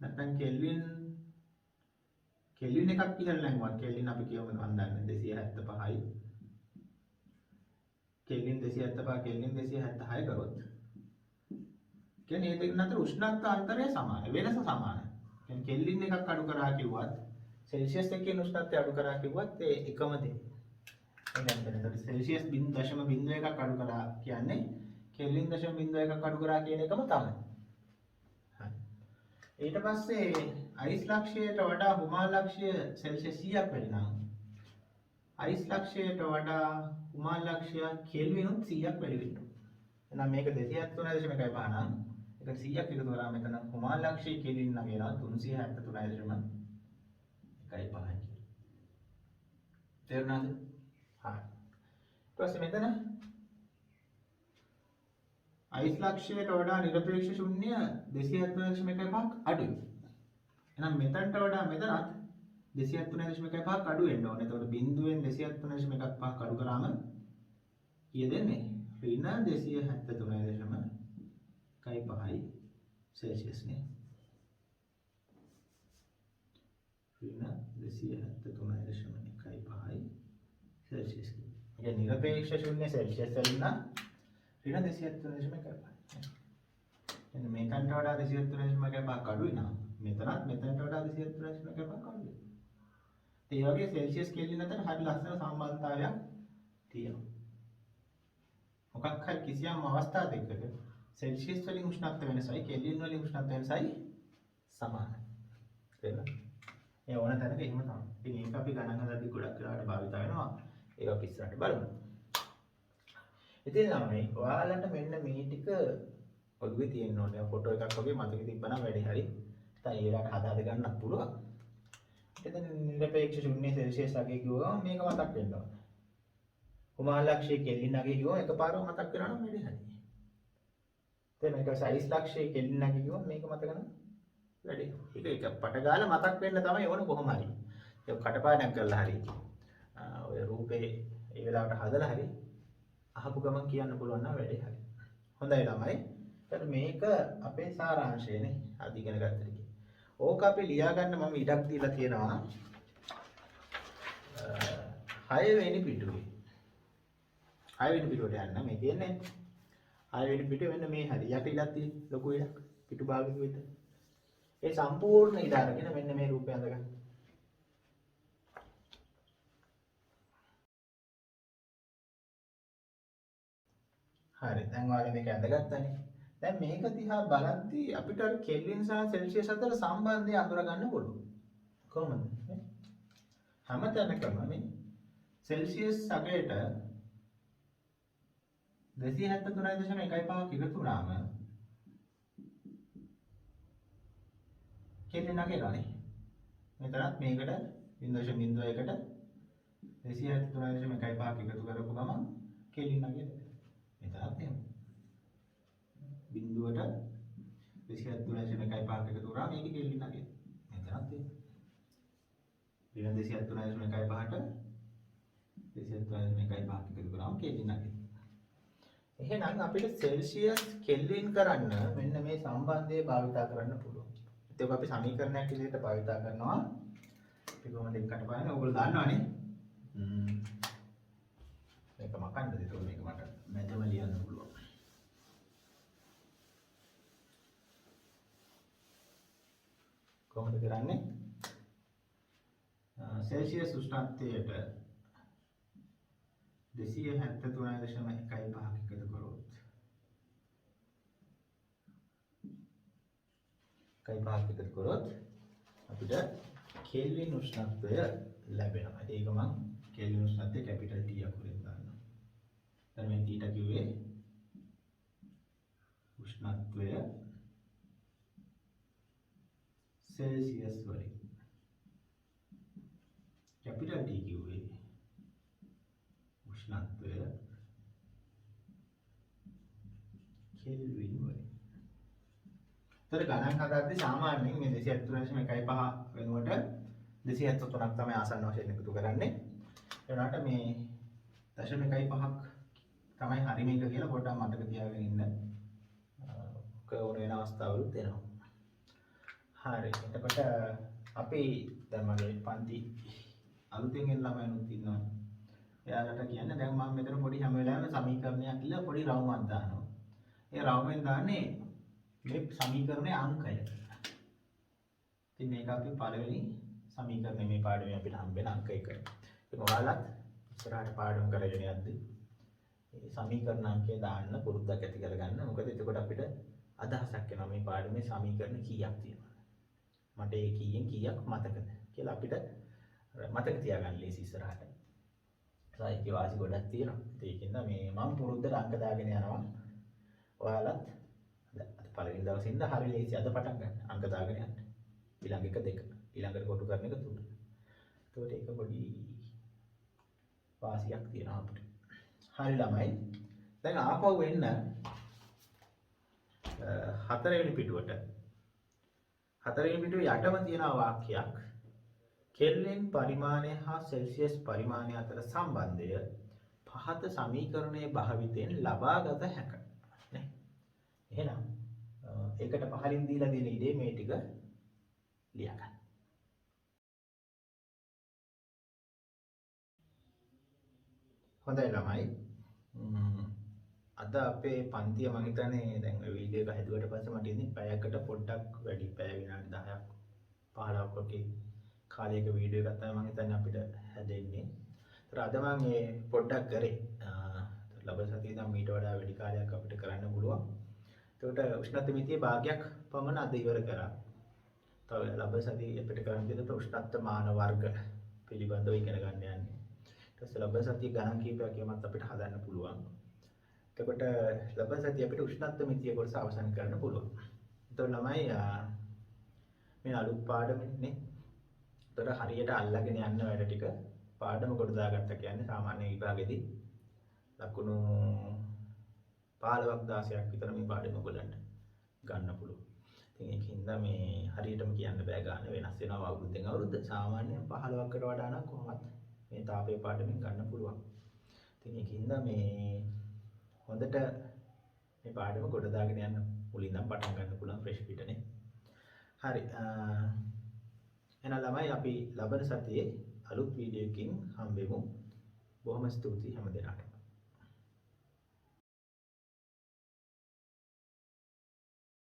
නැත්නම් කෙල්වින් කෙල්වින් එකක් ඉහළ නැංගුවත් කෙල්වින් අපි කියමු මම දන්නේ 275යි. කෙල්වින් 275 කෙල්වින් 276 කරොත් කියන්නේ මේ දෙක අතර උෂ්ණත්ව අන්තරය සමානයි. වෙනස සමානයි. කියන්නේ කෙල්වින් එකක් අඩු කරා කිව්වත් සෙල්සියස් එකේ උෂ්ණත්වය අඩු කරා කිව්වත් ඒ එකම දේ. එහෙනම් සෙල්සියස් 0.01ක් අඩු කරා කියන්නේ කෙල්වින් 0.01ක් අඩු කරා කියන එකම තමයි. හරි. ඊට පස්සේ අයිස් ලක්ෂයට වඩා හුමාල් ලක්ෂය සෙල්සියස් 100ක් වැඩි නම් අයිස් ලක්ෂයට වඩා හුමාල් ලක්ෂය කෙල්විනුත් 100ක් වැඩි වෙනවා. එහෙනම් මේක 273.5 නම් ඒක 100ක් එකතු කරා මෙතන හුමාල් ලක්ෂය කෙල්වින් නම් වෙනවා 373.5. තේරුණාද? හරි. ඊට පස්සේ මෙතන අයිස් ලක්ෂයට වඩා නිරපේක්ෂ ශුන්‍ය 273.5ක් අඩුයි. එහෙනම් මෙතනට වඩා මෙතනත් 273.5ක් අඩු වෙන්න ඕනේ. එතකොට බිඳුවෙන් 273.5ක් අඩු කරාම කීය දෙන්නේ? ඍණ 273.5යි සෙල්සියස් නේ. ඍණ 273.5යි සෙල්සියස්. ඒ නිරපේක්ෂ ශුන්‍ය සෙල්සියස් වලින් නම් ඍණ 273.5. එන්න මේකන්ට වඩා 273.5ක් අඩුයි නම් මෙතනත් මෙතනට වඩා 273.5ක් අඩුයි. ඒ වගේ සෙල්සියස් කෙල්වින් අතර හරි ලස්සන සම්බන්ධතාවයක් තියෙනවා. මොකක් හරි කිසියම් අවස්ථා දෙකක සෙල්සියස් වලින් උෂ්ණත්ව වෙනසයි කෙල්වින් වලින් උෂ්ණත්ව වෙනසයි සමානයි. තේරුණා? ඒ ඕන තැනක එහෙම තමයි. ඉතින් මේක අපි ගණන් හදද්දි ගොඩක් වෙලාවට භාවිත වෙනවා. ඒක අපි ඉස්සරහට බලමු. ඉතින් ළමයි ඔයාලට මෙන්න මේ ටික ඔළුවේ තියෙන්න ඕනේ. ෆොටෝ එකක් වගේ මතක තිබ්බනම් වැඩි හරි. නැත්නම් ඒකට හදාද ගන්නත් පුළුවන්. එතන නිරපේක්ෂ ශුන්‍ය සෙල්සියස් අගේ කිව්වම මේක මතක් වෙන්න ඕනේ. හුමාල් ලක්ෂය කෙල්වින් අගේ කිව්වම එකපාරම මතක් වෙනවා නම් වැඩි හරි. දැන් මේක සයිස් ලක්ෂය කෙල්වින් අගේ කිව්වම මේක මතක නම් වැඩි. ඒක පට ගාලා මතක් වෙන්න තමයි ඕන කොහොම හරි. ඒක කටපාඩම් කරලා හරි. ඔය රූපේ ඒ වෙලාවට හදලා හරි අහපු ගමන් කියන්න පුළුවන් නම් වැඩි හරි. හොඳයි ළමයි. එතකොට මේක අපේ සාරාංශයනේ. අද ඉගෙන ගත්ත ටික. ඕක අපි ලියා ගන්න මම ඉඩක් දීලා තියෙනවා. 6 වෙනි පිටුවේ. 6 වෙනි පිටුවට යන්න මේ කියන්නේ 6 වෙනි පිටුවේ මෙන්න මේ හරි. යට ඉඩක් තියෙන ලොකු ඉඩක් පිටු භාගයක විතර. ඒ සම්පූර්ණ ඉඩ අරගෙන මෙන්න මේ රූපය අඳගන්න. හරි. දැන් ඔයාලා මේක අඳගත්තානේ. දැන් මේක දිහා බලද්දී අපිට අර කෙල්වින් සහ සෙල්සියස් අතර සම්බන්ධය අඳුර ගන්න පුළුවන්. කොහොමද? හැමතැනකම මේ සෙල්සියස් අගයට 273.15ක් එකතු වුණාම කෙල්වින් අගයනේ. මෙතනත් මේකට 0.01කට 273.15ක් එකතු කරපු ගමන් කෙල්වින් අගය මෙතනත් එහෙම. බිඳුවට 273.5ක් එකතු කරා මේක කෙල්වින් අගය. මෙතනත් එහෙම. ඍණ 273.5ට 273.5ක් එකතු කරාම කෙල්වින් අගය. එහෙනම් අපිට සෙල්සියස් කෙල්වින් කරන්න මෙන්න මේ සම්බන්ධය භාවිතා කරන්න පුළුවන්. ඒක අපි සමීකරණයක් විදිහට භාවිතා කරනවා. ඒක කොහොමද එකට බලන්නේ? ඔයගොල්ලෝ දන්නවනේ. මේක මකන්නද? ඒක මේක මට මැදම ලියන්න පුළුවන්. කොහොමද කරන්නේ? සෙල්සියස් උෂ්ණත්වයට 273.15ක් එකතු කරොත් 1.5ක් එකතු කරොත් අපිට කෙල්වින් උෂ්ණත්වය ලැබෙනවා. ඒක මම කෙල්වින් උෂ්ණත්වය කැපිටල් T අකුරෙන් දානවා. දැන් මේ T කිව්වේ උෂ්ණත්වය සෙල්සියස් වලින්. කැපිටල් T කිව්වේ උෂ්ණත්වය කෙල්වින් වලින්. තර ගණන් හදද්දී සාමාන්‍යයෙන් මේ 273.15 වෙනුවට 273ක් තමයි ආසන්න වශයෙන් එකතු කරන්නේ. ඒ වුණාට මේ 0.15ක් තමයි හරි මේක කියලා පොඩ්ඩක් මතක තියාගෙන ඉන්න. ඕන වෙන අවස්ථාවලුත් එනවා. හරි. එතකොට අපි දැන් මගේ පන්ති අලුතෙන් එන ළමයිනුත් ඉන්නවා. එයාලට කියන්නේ දැන් මම මෙතන පොඩි හැම වෙලාවෙම සමීකරණයක් කියලා පොඩි රවුමක් දානවා. ඒ රවුමෙන් දාන්නේ මේ සමීකරණයේ අංකය. ඉතින් මේක අපි පළවෙනි සමීකරණය මේ පාඩමේ අපිට හම්බෙන අංක 1. ඉතින් ඔයාලත් ඉස්සරහට පාඩම් කරගෙන යද්දී මේ සමීකරණ අංකය දාන්න පුරුද්දක් ඇති කරගන්න. මොකද එතකොට අපිට අදහසක් එනවා මේ පාඩමේ සමීකරණ කීයක් තියෙනවද? මට ඒ කීයෙන් කීයක් මතකද කියලා අපිට මතක තියාගන්න ලේසි ඉස්සරහට. සාහිත්‍ය වාසි ගොඩක් තියෙනවා. ඒකින්ද මේ මම පුරුද්දට අංක දාගෙන යනවා. ඔයාලත් අද පළවෙනි දවසේ ඉඳන් හරි ලේසි අද පටන් ගන්න. අංක දාගෙන යන්න. ඊළඟ එක 2. ඊළඟට කොටු කරන එක 3. එතකොට ඒක පොඩි වාසියක් තියෙනවා අපිට. හරි ළමයි. දැන් ආපහු එන්න හතරවෙනි පිටුවට. හතරවෙනි පිටුවේ යටම තියෙන වාක්‍යයක් කෙල්වින් පරිමාණය හා සෙල්සියස් පරිමාණය අතර සම්බන්ධය පහත සමීකරණයේ භාවිතයෙන් ලබාගත හැකිය. නේ? එහෙනම් ඒකට පහලින් දීලා දෙන ඉඩේ මේ ටික ලියා ගන්න. හොඳයි ළමයි. අද අපේ පන්තිය මම හිතන්නේ දැන් ඔය වීඩියෝ එක හැදුවට පස්සේ මට ඉතින් පැයකට පොඩ්ඩක් වැඩි පැය විනාඩි 10ක් 15ක් වගේ කාලයක වීඩියෝ එකක් තමයි මම හිතන්නේ අපිට හැදෙන්නේ. ඒතර අද මම මේ පොඩ්ඩක් කරේ. ලබන සතියේ නම් ඊට වඩා වැඩි කාලයක් අපිට කරන්න පුළුවන්. ඒකට උෂ්ණත්ව මිතියේ භාගයක් පමණ අද ඉවර කරා. තව ලබන සතියේ අපිට කරන්න තියෙන උෂ්ණත්ව මාන වර්ග පිළිබඳව ඉගෙන ගන්න යන්නේ. ඊට පස්සේ ලබන සතියේ ගණන් කීපයක් යමත් අපිට හදන්න පුළුවන්. එතකොට ලබන සතියේ අපිට උෂ්ණත්ව මිතිය කොටස අවසන් කරන්න පුළුවන්. එතකොට ළමයි මේ අලුත් පාඩමනේ. එතකොට හරියට අල්ලගෙන යන්න වැඩ ටික පාඩම කොට දාගත්තා කියන්නේ සාමාන්‍ය විභාගෙදී ලකුණු 15ක් 16ක් විතර මේ පාඩම ඔයගොල්ලන්ට ගන්න පුළුවන්. ඉතින් ඒකින්ද මේ හරියටම කියන්න බෑ ගන්න වෙනස් වෙනවා අවුරුද්දෙන් අවුරුද්ද. සාමාන්‍යයෙන් 15කට වඩා නම් කොහොමත් මේ තාපයේ පාඩමෙන් ගන්න පුළුවන්. ඉතින් ඒකින්ද මේ හොඳට මේ පාඩම කොට දාගෙන යන්න මුලින්ම පටන් ගන්න පුළුවන් ෆ්‍රෙෂ් පිටනේ. හරි. එහෙනම් ළමයි අපි ලබන සතියේ අලුත් වීඩියෝ එකකින් හම්බෙමු. බොහොම ස්තුතියි හැම දිනකටම.